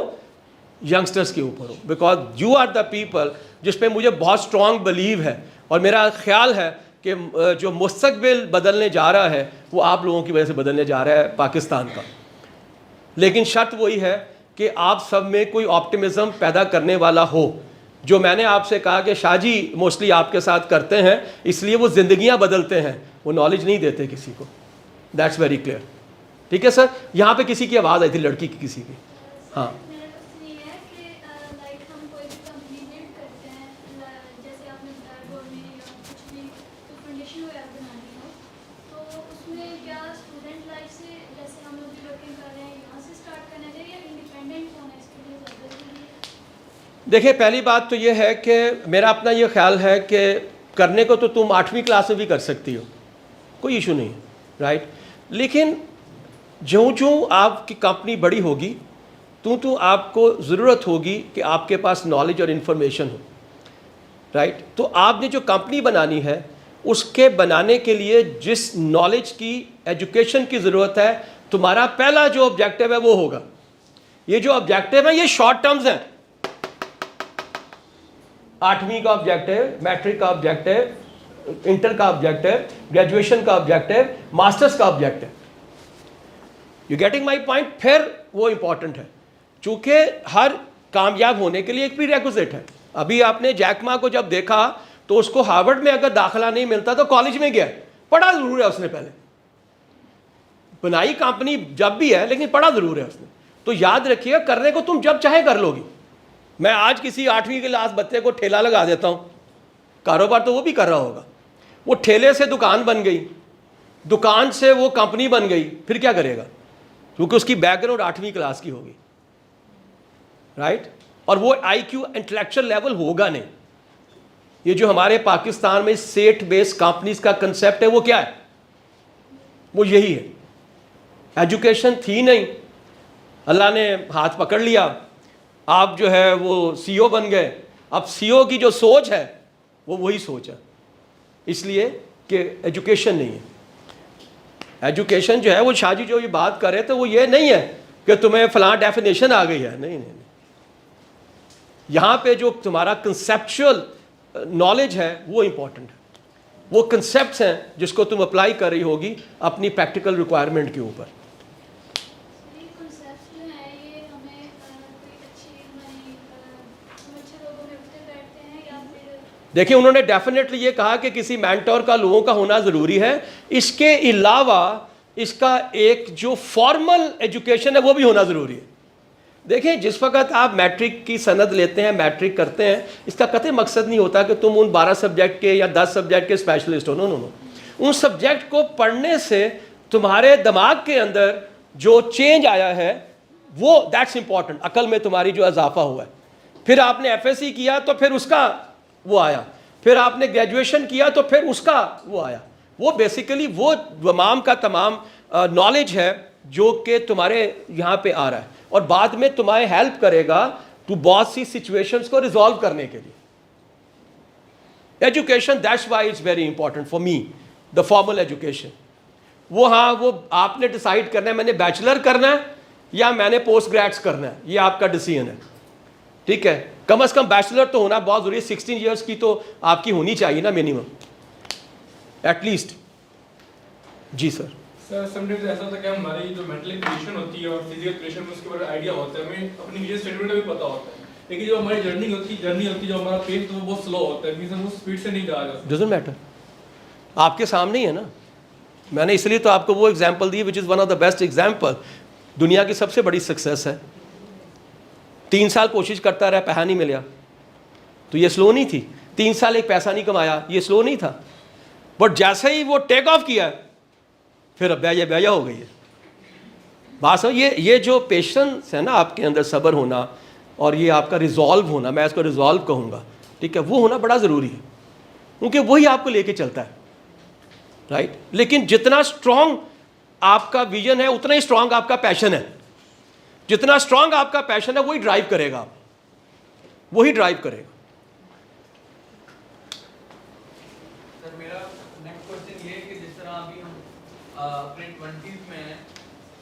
यंगस्टर्स के ऊपर हो, because you are the people जिस पे मुझे बहुत स्ट्रॉन्ग बिलीव है, और मेरा ख्याल है कि जो मुस्तकबिल बदलने जा रहा है वो आप लोगों की वजह से बदलने जा रहा है पाकिस्तान का। लेकिन शर्त वही है कि आप सब में कोई ऑप्टिमिज्म पैदा करने वाला हो। जो मैंने आपसे कहा कि शाहजी मोस्टली आपके साथ करते हैं इसलिए वो ज़िंदगियां बदलते हैं, वो नॉलेज नहीं देते किसी को। That's very clear. ठीक है सर, यहाँ पे किसी की आवाज़ आई थी, लड़की की किसी की। हाँ, मेरा क्वेश्चन ये है कि लाइक हम कोई भी कंपनी बिल्ड करते हैं, जैसे आपने बताया गवर्नमेंट या कुछ भी तो कंडीशन वगैरह बनानी हो, तो उसमें क्या स्टूडेंट लाइफ से जैसे हम लोग वर्किंग कर रहे हैं यहाँ से स्टार्ट करना चाहिए या इंडिपेंडेंट होना इसके लिए ज़्यादा ज़रूरी है? देखिए पहली बात तो ये है कि मेरा अपना ये ख्याल है कि करने को तो तुम 8वीं क्लास में भी कर सकती हो, कोई इशू नहीं है, राइट। लेकिन ज्यों ज्यों आपकी कंपनी बड़ी होगी तो आपको ज़रूरत होगी कि आपके पास नॉलेज और इन्फॉर्मेशन हो, राइट। तो आपने जो कंपनी बनानी है उसके बनाने के लिए जिस नॉलेज की, एजुकेशन की ज़रूरत है, तुम्हारा पहला जो ऑब्जेक्टिव है वो होगा। ये जो ऑब्जेक्टिव है ये शॉर्ट टर्म्स हैं। 8वीं का ऑब्जेक्टिव, मैट्रिक का ऑब्जेक्टिव, इंटर का ऑब्जेक्टिव, ग्रेजुएशन का ऑब्जेक्टिव, मास्टर्स का objective. You getting my point. फिर वो इंपॉर्टेंट है चूंकि हर कामयाब होने के लिए एक प्रीरेक्विजिट है। अभी आपने जैक मा को जब देखा तो उसको हार्वर्ड में अगर दाखिला नहीं मिलता तो कॉलेज में गया, पढ़ा जरूर है उसने, पहले बनाई कंपनी जब भी है लेकिन पढ़ा जरूर है उसने। तो याद रखिएगा, करने को तुम जब चाहे कर लोगी। मैं आज किसी 8वीं क्लास बच्चे को ठेला लगा देता हूँ, कारोबार तो वो भी कर रहा होगा, वो ठेले से दुकान बन गई, दुकान से वो कंपनी बन गई, फिर क्या करेगा? क्योंकि उसकी बैकग्राउंड 8वीं क्लास की होगी, राइट। और वो IQ इंटेलेक्चुअल लेवल होगा नहीं। ये जो हमारे पाकिस्तान में सेट बेस्ड कंपनीज का कंसेप्ट है वो क्या है? वो यही है। एजुकेशन थी नहीं, अल्लाह ने हाथ पकड़ लिया, आप जो है वो CEO बन गए। अब CEO की जो सोच है वो वही सोच है, इसलिए कि एजुकेशन नहीं है। एजुकेशन जो है वो शाहजी जो ये बात कर रहे थे वो ये नहीं है कि तुम्हें फलां डेफिनेशन आ गई है, नहीं। यहाँ पे जो तुम्हारा कंसेप्चुअल नॉलेज है वो इम्पॉर्टेंट है। वो कंसेप्ट्स हैं जिसको तुम अप्लाई कर रही होगी अपनी प्रैक्टिकल रिक्वायरमेंट के ऊपर। ये कॉन्सेप्ट्स जो है ये हमें कोई अच्छे लोगों में उठते बैठते हैं या फिर? देखिए उन्होंने डेफिनेटली ये कहा कि किसी मेंटोर का लोगों का होना ज़रूरी है। इसके अलावा इसका एक जो फॉर्मल एजुकेशन है वो भी होना ज़रूरी है। देखिए जिस वक्त आप मैट्रिक की सनद लेते हैं, मैट्रिक करते हैं, इसका कतई मकसद नहीं होता कि तुम उन 12 सब्जेक्ट के या 10 सब्जेक्ट के स्पेशलिस्ट हो। नो। उन सब्जेक्ट को पढ़ने से तुम्हारे दिमाग के अंदर जो चेंज आया है वो दैट्स इंपॉर्टेंट, अकल में तुम्हारी जो इजाफा हुआ है। फिर आपने FSC किया तो फिर उसका वो आया, फिर आपने ग्रेजुएशन किया तो फिर उसका वो आया। वो बेसिकली वो तमाम का तमाम नॉलेज है जो कि तुम्हारे यहाँ पे आ रहा है और बाद में तुम्हें हेल्प करेगा टू बहुत सी सिचुएशंस को रिजॉल्व करने के लिए। Education that's why it's very important for me, the formal education. वो हाँ, वो आपने डिसाइड करना है मैंने बैचलर करना है या मैंने पोस्ट ग्रेड्स करना है, ये आपका डिसीजन है, ठीक है। कम से कम बैचलर तो होना बहुत ज़रूरी है, 16 ईयर्स की तो आपकी होनी चाहिए ना मिनिमम, एटलीस्ट। जी सर। सर समटाइम्स ऐसा होता है कि हमारी जो मेंटल कंडीशन होती है और फिजिकल कंडीशन में उसके बारे में आइडिया होता है, हमें अपनी विजन स्टेटमेंट भी पता होता है, लेकिन जो हमारी जर्नी होती है जो हमारा पेस तो वो बहुत स्लो होता है, मींस हम वो स्पीड से नहीं जा रहे। डजंट मैटर, आपके सामने ही है ना। मैंने इसलिए तो आपको वो example the which is one of the best example. दुनिया की सबसे बड़ी सक्सेस है, 3 साल कोशिश करता रहा, पैसा नहीं मिला, तो ये स्लो नहीं थी। 3 साल एक पैसा नहीं कमाया, ये स्लो नहीं था। बट जैसे ही वो टेक ऑफ किया, फिर अब बैया हो गई है बात। समझ, ये जो पेशेंस है ना आपके अंदर, सब्र होना और ये आपका रिजॉल्व होना, मैं इसको रिजॉल्व कहूँगा, ठीक है, वो होना बड़ा ज़रूरी है, क्योंकि वही आपको लेके चलता है, राइट। लेकिन जितना स्ट्रॉन्ग आपका विजन है उतना ही स्ट्रॉन्ग आपका पैशन है। जितना स्ट्रॉन्ग आपका पैशन है वही ड्राइव करेगा, वही ड्राइव करेगा। सर मेरा नेक्स्ट क्वेश्चन ये है कि जिस तरह अभी हम अपने 20s में हैं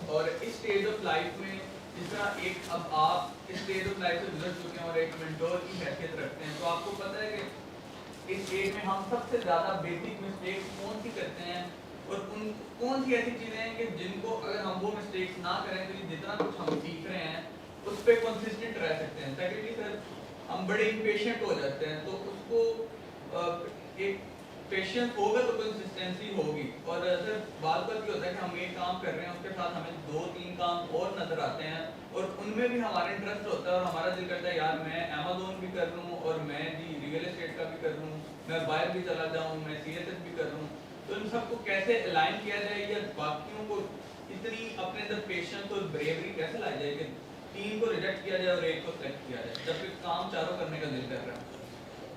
और इस स्टेज ऑफ लाइफ में जिस तरह एक अब आप इस स्टेज ऑफ लाइफ से गुजर चुके हैं और एक मेंटोर की हैसियत रखते हैं, तो आपको पता है कि इस एज में हम सबसे ज़्यादा बेसिक मिस्टेक्स कौन सी करते हैं और उन कौन सी ऐसी चीज़ें हैं कि जिनको अगर हम वो मिस्टेक्स ना करें तो ये जितना कुछ हम सीख रहे हैं उस पर कंसिस्टेंट रह सकते हैं। सेकेंडली सर, हम बड़े इम्पेशेंट हो जाते हैं, तो उसको एक पेशेंस होगा तो कंसिस्टेंसी होगी। और सर बात भी होता है कि हम एक काम कर रहे हैं उसके साथ हमें 2-3 काम और नजर आते हैं और उनमें भी हमारा इंटरेस्ट होता है और हमारा दिल करता है यार मैं अमेज़न भी कर लूँ और मैं जी रियल एस्टेट का भी कर लूँ, मैं बाहर भी चला जाऊँ, मैं CSS भी कर लूँ। तो इन सबको कैसे अलाइन किया जाए या बाकियों को इतनी अपने अंदर पेशेंस और ब्रेवरी कैसे लाई जाए कि 3 को रिजेक्ट किया जाए और 1 को सेलेक्ट किया जाए जबकि काम चारों करने का दिल कर रहा है।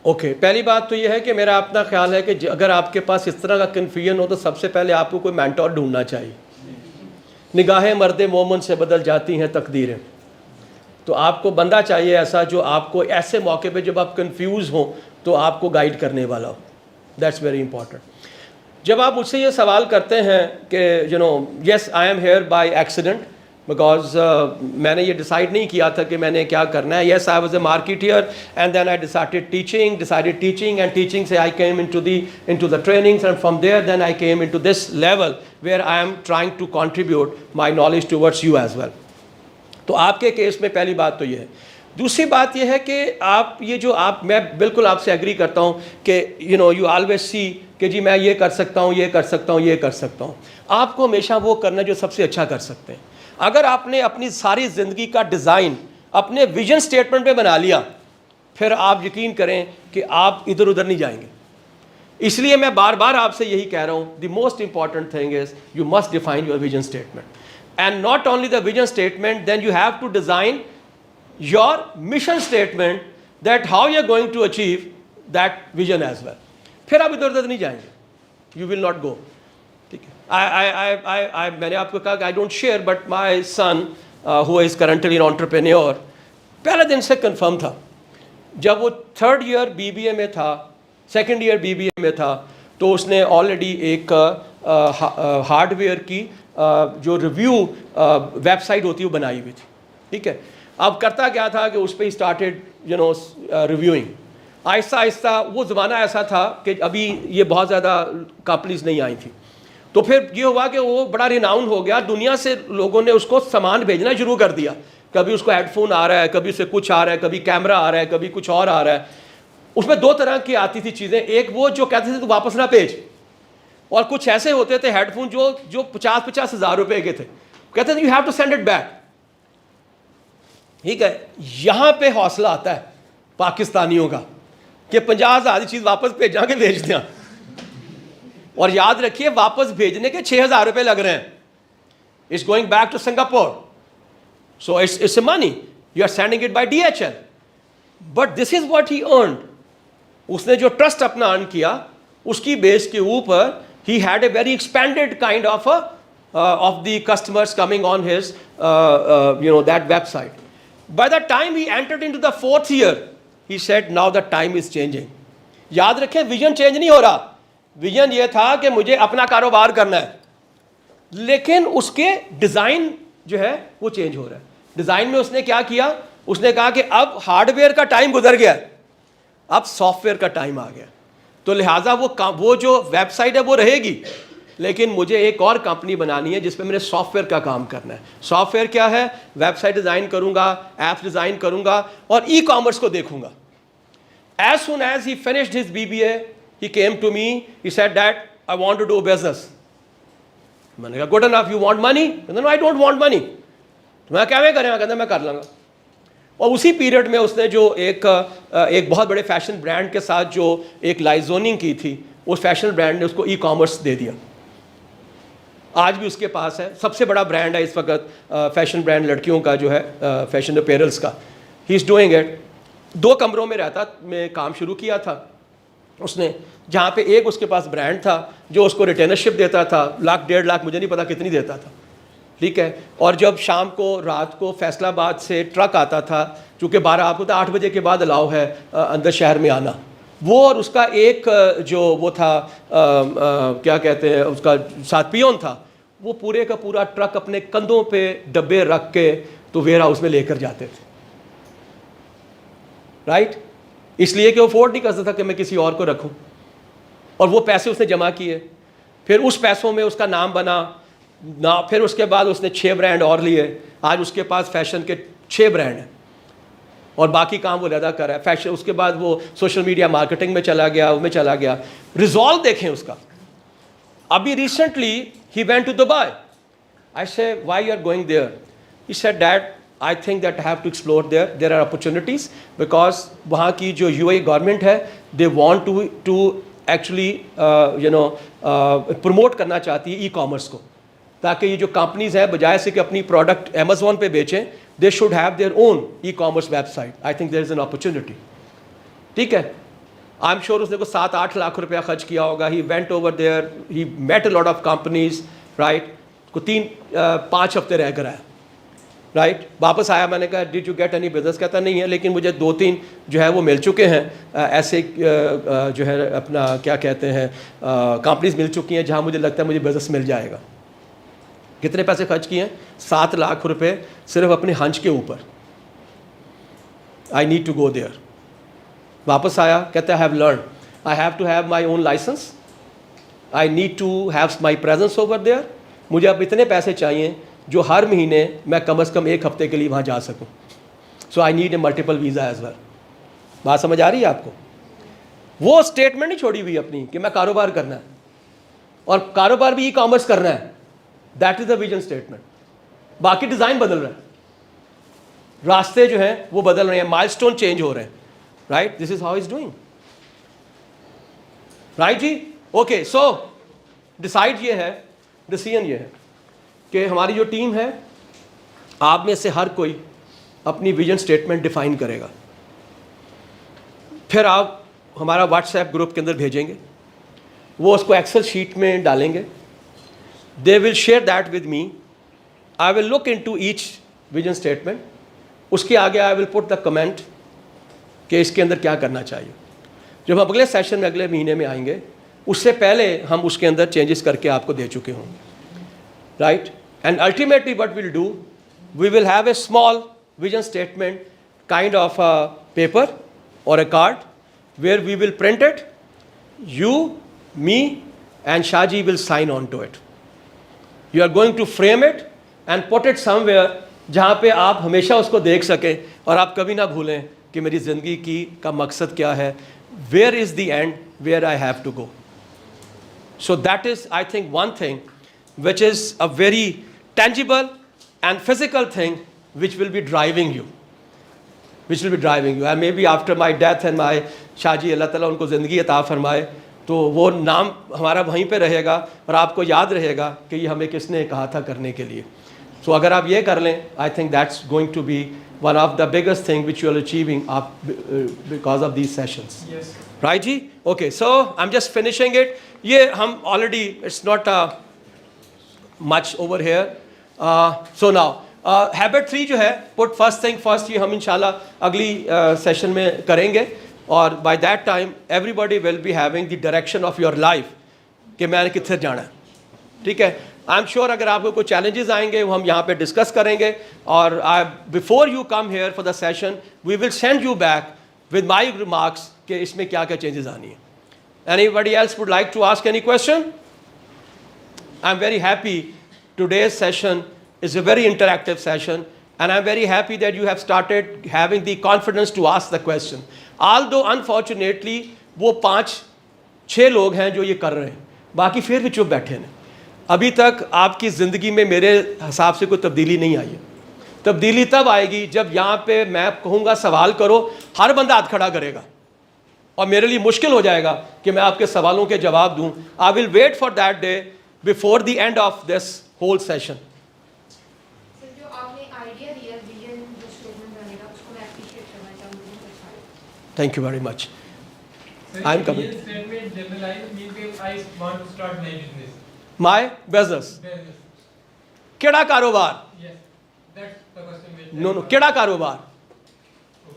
ओके, पहली बात तो ये है कि मेरा अपना ख्याल है कि अगर आपके पास इस तरह का कन्फ्यूजन हो तो सबसे पहले आपको कोई मेंटोर ढूंढना चाहिए। निगाहें मर्द मोमन से बदल जाती हैं तकदीरें, तो आपको बंदा चाहिए ऐसा जो आपको ऐसे मौके पे जब आप कंफ्यूज हो तो आपको गाइड करने वाला हो। That's very important. जब आप मुझसे ये सवाल करते हैं कि yes I am here by accident because मैंने ये डिसाइड नहीं किया था कि मैंने क्या करना है। Yes I was a marketeer and then I decided teaching and teaching से I came into the trainings and from there then I came into this level where I am trying to contribute my knowledge towards you as well. तो आपके case में पहली बात तो ये है। दूसरी बात यह है कि आप ये जो आप मैं बिल्कुल आपसे एग्री करता हूँ कि यू ऑलवेज सी कि जी मैं ये कर सकता हूँ, ये कर सकता हूँ, ये कर सकता हूँ। आपको हमेशा वो करना जो सबसे अच्छा कर सकते हैं। अगर आपने अपनी सारी ज़िंदगी का डिज़ाइन अपने विजन स्टेटमेंट पे बना लिया, फिर आप यकीन करें कि आप इधर उधर नहीं जाएंगे। इसलिए मैं बार बार आपसे यही कह रहा हूँ, the most important thing is you must define your vision statement and not only the vision statement, then you have to design your mission statement that how you are going to achieve that vision as well. फिर आप इधर उधर नहीं जाएंगे, you will not go. ठीक है, मैंने आपको कहा कि I don't share but my son who is currently an entrepreneur पहले दिन से कंफर्म था। जब वो 3rd ईयर BBA में था, 2nd ईयर BBA में था, तो उसने ऑलरेडी एक हार्डवेयर की जो रिव्यू वेबसाइट होती है वो बनाई हुई थी। ठीक है, अब करता क्या था कि उस पर he started reviewing. Aahista Aahista वो ज़माना ऐसा था कि अभी ये बहुत ज़्यादा कंपनीज नहीं आई थी, तो फिर ये हुआ कि वो बड़ा रिनाउंड हो गया। दुनिया से लोगों ने उसको सामान भेजना शुरू कर दिया। कभी उसको हेडफोन आ रहा है, कभी उसे कुछ आ रहा है, कभी कैमरा आ रहा है, कभी कुछ और आ रहा है। उसमें 2 तरह की आती थी चीज़ें, एक वो जो कहते थे तू वापस ना भेज, और कुछ ऐसे होते थे हेडफोन जो 50-50 हज़ार रुपए के थे, कहते थे you have to send it back. ठीक है, यहाँ पे हौसला आता है पाकिस्तानियों का कि 50,000 चीज़ वापस भेजा के भेज दें। और याद रखिए वापस भेजने के 6,000 रुपये लग रहे हैं। It's going back to Singapore, so it's a money, you are sending it by DHL, but this is what he earned. उसने जो ट्रस्ट अपना अर्न किया उसकी बेस के ऊपर ही had a very expanded kind of the customers coming on his that website. By the time he entered into the 4th year he said now the time is changing. याद रखें vision change नहीं हो रहा। Vision ये था कि मुझे अपना कारोबार करना है, लेकिन उसके डिज़ाइन जो है वो चेंज हो रहा है। डिज़ाइन में उसने क्या किया, उसने कहा कि अब हार्डवेयर का टाइम गुजर गया, अब सॉफ्टवेयर का टाइम आ गया। तो लिहाजा वो जो वेबसाइट है वो रहेगी, लेकिन मुझे एक और कंपनी बनानी है जिसमें मेरे सॉफ्टवेयर का काम करना है। सॉफ्टवेयर क्या है, वेबसाइट डिज़ाइन करूँगा, ऐप्स डिज़ाइन करूँगा और ई-कॉमर्स को देखूँगा। As soon as he finished his BBA, he came to me, he said that I want to do business. मैंने कहा good enough, you want money? कहते no I don't want money. मैं क्या मैं करें? कहते मैं कर लूँगा। और उसी पीरियड में उसने जो एक बहुत बड़े फैशन ब्रांड के साथ जो एक लाइजोनिंग की थी, उस फैशन ब्रांड ने उसको ई कॉमर्स दे दिया। आज भी उसके पास है, सबसे बड़ा ब्रांड है इस वक्त फैशन ब्रांड लड़कियों का जो है, फैशन अपैरल्स का। He is doing it. 2 कमरों में रहता में काम शुरू किया था उसने, जहाँ पे एक उसके पास ब्रांड था जो उसको रिटेनरशिप देता था, 1 लाख 1.5 लाख, मुझे नहीं पता कितनी देता था, ठीक है। और जब शाम को रात को फैसलाबाद से ट्रक आता था, चूँकि 12 आपको तो 8 बजे के बाद अलाउ है अंदर शहर में आना, वो और उसका एक जो वो था क्या कहते हैं उसका साथ पियोन था, वो पूरे का पूरा ट्रक अपने कंधों पे डब्बे रख के तो वेयर हाउस में लेकर जाते थे, राइट। इसलिए कि वो अफोर्ड नहीं कर सकता कि मैं किसी और को रखूं। और वो पैसे उसने जमा किए, फिर उस पैसों में उसका नाम बना ना, फिर उसके बाद उसने 6 ब्रांड और लिए। आज उसके पास फैशन के 6 ब्रांड हैं और बाकी काम वो ज़्यादा कर रहा है फैशन। उसके बाद वो सोशल मीडिया मार्केटिंग में चला गया, उसमें चला गया। रिजॉल्व देखें उसका। अभी रिसेंटली ही went to Dubai. I say why you are going there? He said dad I think that I have to explore there are opportunities, because वहाँ की जो यूएई गवर्नमेंट है they want to actually promote करना चाहती है e commerce को, ताकि ये जो कंपनीज हैं बजाय से कि अपनी प्रोडक्ट अमेजोन पे बेचें, they should have their own e commerce website. I think there is an opportunity, ठीक है। आई एम श्योर उसने को 7-8 लाख रुपया खर्च किया होगा। He went over there, he met a lot of companies, right. को 3-5 हफ्ते रह कर आया, राइट। वापस आया, मैंने कहा did you get any business? कहता नहीं है, लेकिन मुझे 2-3 जो है वो मिल चुके हैं ऐसे जो है अपना क्या कहते हैं कंपनीज मिल चुकी हैं जहाँ मुझे लगता है मुझे बिजनेस मिल जाएगा। कितने पैसे खर्च किए हैं? 7 लाख रुपए सिर्फ अपने हंच के ऊपर। I need to go there. वापस आया, कहता है have learn, I have to have my own licence, I need to have my presence over there. मुझे अब इतने पैसे चाहिए जो हर महीने मैं कम से कम 1 हफ्ते के लिए वहाँ जा सकूँ। So I need a multiple visa as well. बात समझ आ रही है आपको? वो स्टेटमेंट नहीं छोड़ी हुई अपनी कि मैं कारोबार करना है और कारोबार भी ई कॉमर्स करना है। That is the vision statement. बाकी डिज़ाइन बदल रहा है, रास्ते जो हैं वो बदल रहे हैं, माइलस्टोन चेंज हो रहे हैं, right. This is how is doing, right जी। ओके, सो डिसाइड ये है, डिसीजन ये है कि हमारी जो टीम है, आप में से हर कोई अपनी विजन स्टेटमेंट डिफाइन करेगा, फिर आप हमारा व्हाट्सएप ग्रुप के अंदर भेजेंगे, वो उसको एक्सेल शीट में डालेंगे। They will share that with me. I will look into each vision statement. उसके आगे I will put the comment कि इसके अंदर क्या करना चाहिए। जब हम अगले सेशन में अगले महीने में आएंगे, उससे पहले हम उसके अंदर चेंजेस करके आपको दे चुके होंगे, right. And ultimately what will do, we will have a small vision statement kind of a paper और a card where we will print it. You, me and Shaji will sign on to it. You are going to frame it and put it somewhere जहाँ पे आप हमेशा उसको देख सकें और आप कभी ना भूलें कि मेरी ज़िंदगी की का मकसद क्या है, where is the end, where I have to go. So that is, I think, one thing which is a very tangible and physical thing which will be driving you. Which will be driving you. And maybe after my death and my Shaji अल्लाह ताला उनको ज़िंदगी अता फरमाए, तो वो नाम हमारा वहीं पे रहेगा और आपको याद रहेगा कि ये हमें किसने कहा था करने के लिए। सो अगर आप ये कर लें, I think that's going to be one of the biggest thing which you are achieving आप because of these sessions, right जी। Okay, so I am just finishing it. ये हम already, it's not much over here. So now habit 3 जो है, put first thing first, ये हम इंशाल्लाह अगली सेशन में करेंगे। और by that time everybody will be having the direction of your life कि मैंने कितने जाना है, ठीक है। आई एम श्योर अगर आपको कोई चैलेंजेस आएंगे वो हम यहाँ पे डिस्कस करेंगे। और before you come here for the session we will send you back with my remarks कि इसमें क्या क्या चेंजेस आनी है। Anybody else would like to ask any question? I am very happy, today's session is a very interactive session and I'm very happy that you have started having the confidence to ask the question. Although unfortunately वो 5-6 लोग हैं जो ये कर रहे हैं, बाकी फिर भी चुप बैठे हैं। अभी तक आपकी ज़िंदगी में मेरे हिसाब से कोई तब्दीली नहीं आई है। तब्दीली तब आएगी जब यहाँ पे मैं कहूँगा सवाल करो, हर बंदा हाथ खड़ा करेगा और मेरे लिए मुश्किल हो जाएगा कि मैं आपके सवालों के जवाब दूँ। I will wait for that day before the end of this whole session. जो आपने आइडिया दिया विजन जो स्टेटमेंट बनेगा उसको मैं एप्रिशिएट करना चाहूँगी। Thank you very much. Sir, I'm ये coming. statement generalized means that I want to start my business. My business, Business. केड़ा कारोबार? Yes, that's the question. which no no, केड़ा कारोबार?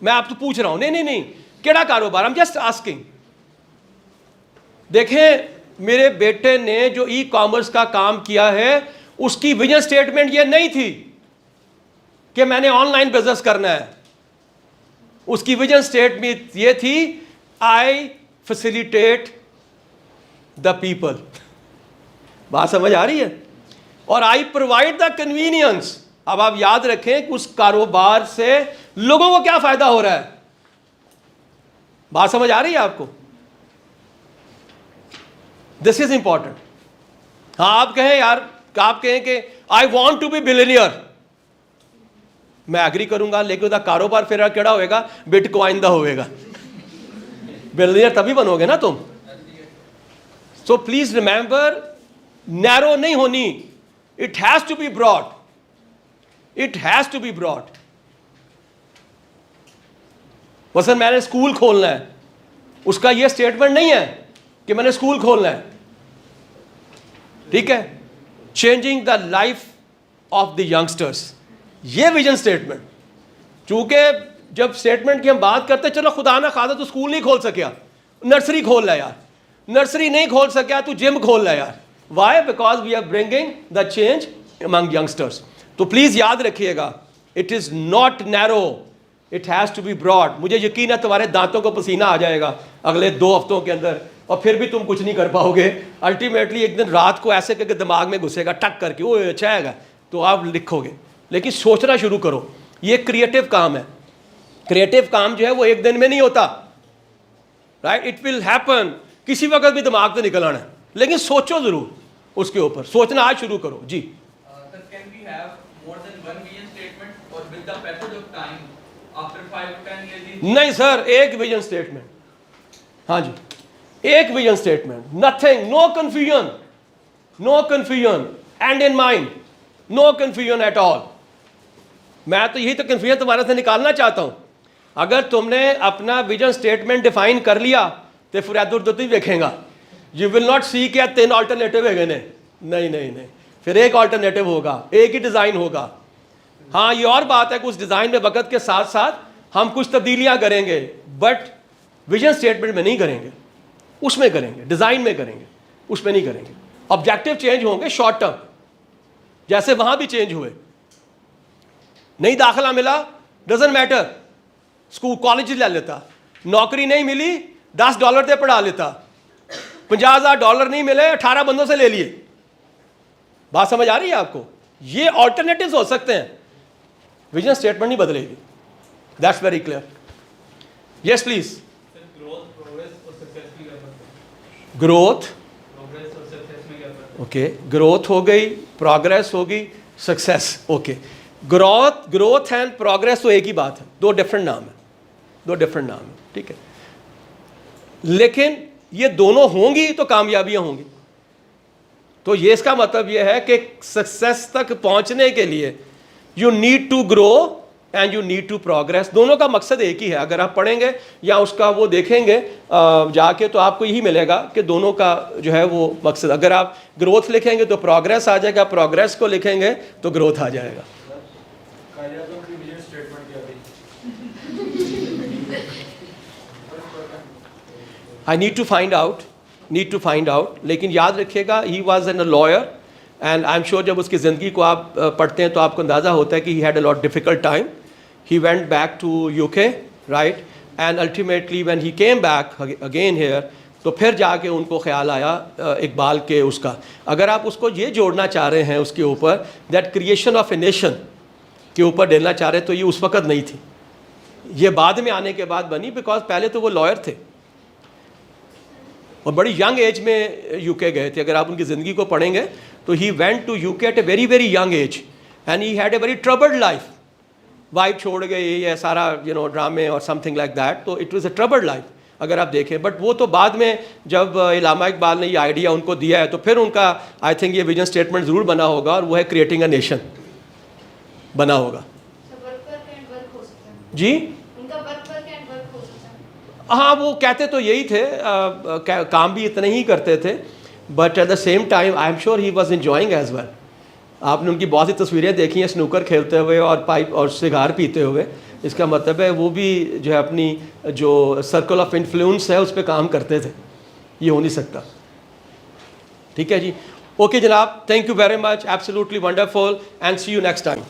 मैं आपसे पूछ रहा हूँ। नहीं, केड़ा कारोबार? आई एम जस्ट आस्किंग। देखें, मेरे बेटे ने जो ई कॉमर्स का काम किया है उसकी विजन स्टेटमेंट ये नहीं थी कि मैंने ऑनलाइन बिजनेस करना है। उसकी विजन स्टेटमेंट ये थी, आई फैसिलिटेट द पीपल। बात समझ आ रही है? और आई प्रोवाइड द कन्वीनियंस। अब आप याद रखें कि उस कारोबार से लोगों को क्या फायदा हो रहा है। बात समझ आ रही है आपको? This is important. हाँ, आप कहें यार, आप कहें कि I want to be billionaire, मैं एग्री करूंगा, लेकिन उसका कारोबार फिर केड़ा होएगा? बिटकॉइन दा होएगा। बिलियनियर तभी बनोगे ना तुम। सो प्लीज रिमेंबर, नैरो नहीं होनी, it has to be broad, it has to be broad. वैसे मैंने स्कूल खोलना है, उसका यह स्टेटमेंट नहीं है कि मैंने स्कूल खोलना है, ठीक है? Changing the life of the youngsters, ये विजन स्टेटमेंट। चूंकि जब स्टेटमेंट की हम बात करते, चलो खुदा ना खादा तो स्कूल नहीं खोल सकिया, नर्सरी खोल ला यार। नर्सरी नहीं खोल सकिया तो जिम खोल ला यार। Why? Because we are bringing the change among youngsters. तो प्लीज याद रखिएगा, it is not narrow, it has to be broad. मुझे यकीन है तुम्हारे दांतों को पसीना आ जाएगा अगले 2 हफ्तों के अंदर, और फिर भी तुम कुछ नहीं कर पाओगे। अल्टीमेटली एक दिन रात को ऐसे करके दिमाग में घुसेगा टक करके, वो अच्छा है, तो आप लिखोगे। लेकिन सोचना शुरू करो, ये क्रिएटिव काम है। क्रिएटिव काम जो है वो एक दिन में नहीं होता, राइट? इट विल हैपन, किसी वक्त भी दिमाग से निकल आना है, लेकिन सोचो जरूर उसके ऊपर। सोचना आज शुरू करो जी। Sir, can we have more than one vision statement or with the passage of time after 5 to 10 years? नहीं सर, एक विजन स्टेटमेंट। हाँ जी, एक vision statement, nothing, no confusion, no confusion, and in mind, no confusion at all. मैं तो यही तो confusion तुम्हारे से निकालना चाहता हूं। अगर तुमने अपना विजन स्टेटमेंट डिफाइन कर लिया तो फिर इधर उधर देखेगा, यू विल नॉट सी क्या 3 ऑल्टरनेटिव है। नहीं, फिर एक ऑल्टरनेटिव होगा, एक ही डिज़ाइन होगा। हाँ, ये और बात है कि उस डिज़ाइन में वक्त के साथ साथ हम कुछ तब्दीलियां करेंगे, बट विजन स्टेटमेंट में नहीं करेंगे, उसमें करेंगे, डिज़ाइन में करेंगे, उसमें नहीं करेंगे। ऑब्जेक्टिव चेंज होंगे शॉर्ट टर्म, जैसे वहां भी चेंज हुए। नहीं दाखिला मिला, डजंट मैटर, स्कूल कॉलेज ले लेता। नौकरी नहीं मिली, $10 से पढ़ा लेता। $50,000 नहीं मिले, 18 बंदों से ले लिए। बात समझ आ रही है आपको? ये ऑल्टरनेटिव्स हो सकते हैं, विजन स्टेटमेंट नहीं बदलेगी। That's very clear. Yes please. Growth, progress और सक्सेस की क्या बात है? ग्रोथ, प्रोग्रेस और सक्सेस में क्या बात है? ओके, ग्रोथ हो गई, प्रोग्रेस होगी, success. Okay, growth and progress तो एक ही बात है, 2 डिफरेंट नाम है, 2 डिफरेंट नाम है, ठीक है? लेकिन ये दोनों होंगी तो कामयाबियां होंगी। तो ये इसका मतलब ये है कि सक्सेस तक पहुंचने के लिए you need to grow and you need to progress. दोनों का मकसद एक ही है। अगर आप पढ़ेंगे या उसका वो देखेंगे जाके, तो आपको यही मिलेगा कि दोनों का जो है वो मकसद। अगर आप ग्रोथ लिखेंगे तो प्रोग्रेस आ जाएगा, प्रोग्रेस को लिखेंगे तो ग्रोथ आ जाएगा। I need to find out, लेकिन याद रखिएगा, he was a lawyer and I'm sure जब उसकी ज़िंदगी को आप पढ़ते हैं तो आपको अंदाज़ा होता है कि he had a lot difficult time. He went back to UK, right? And ultimately when he came back again here, तो फिर जाके उनको ख्याल आया इकबाल के उसका। अगर आप उसको ये जोड़ना चाह रहे हैं उसके ऊपर, that creation of a nation के ऊपर डालना चाह रहे हैं, तो ये उस वक़्त नहीं थी, ये बाद में आने के बाद बनी। बिकॉज पहले तो वो लॉयर थे और बड़ी यंग एज में यूके गए थे। अगर आप उनकी ज़िंदगी को पढ़ेंगे तो he went to UK at a very very young age and he had a very troubled life. Wife छोड़ गई, ये सारा ड्रामे और समथिंग लाइक दैट. तो it was a troubled life अगर आप देखें. बट वो तो बाद में जब इलामा इकबाल ने ये आइडिया उनको दिया है तो फिर उनका आई थिंक ये विजन स्टेटमेंट ज़रूर बना होगा, और वो है क्रिएटिंग अ नेशन बना होगा. जी हाँ, वो कहते तो यही थे, काम भी इतने ही करते थे, but at the same time I am sure he was enjoying as well. आपने उनकी बहुत सी तस्वीरें देखी हैं स्नूकर खेलते हुए और पाइप और सिगार पीते हुए. इसका मतलब है वो भी जो है अपनी जो सर्कल ऑफ इन्फ्लुएंस है उस पर काम करते थे. ये हो नहीं सकता. ठीक है जी. ओके जनाब, thank you very much, absolutely wonderful, and see you next time.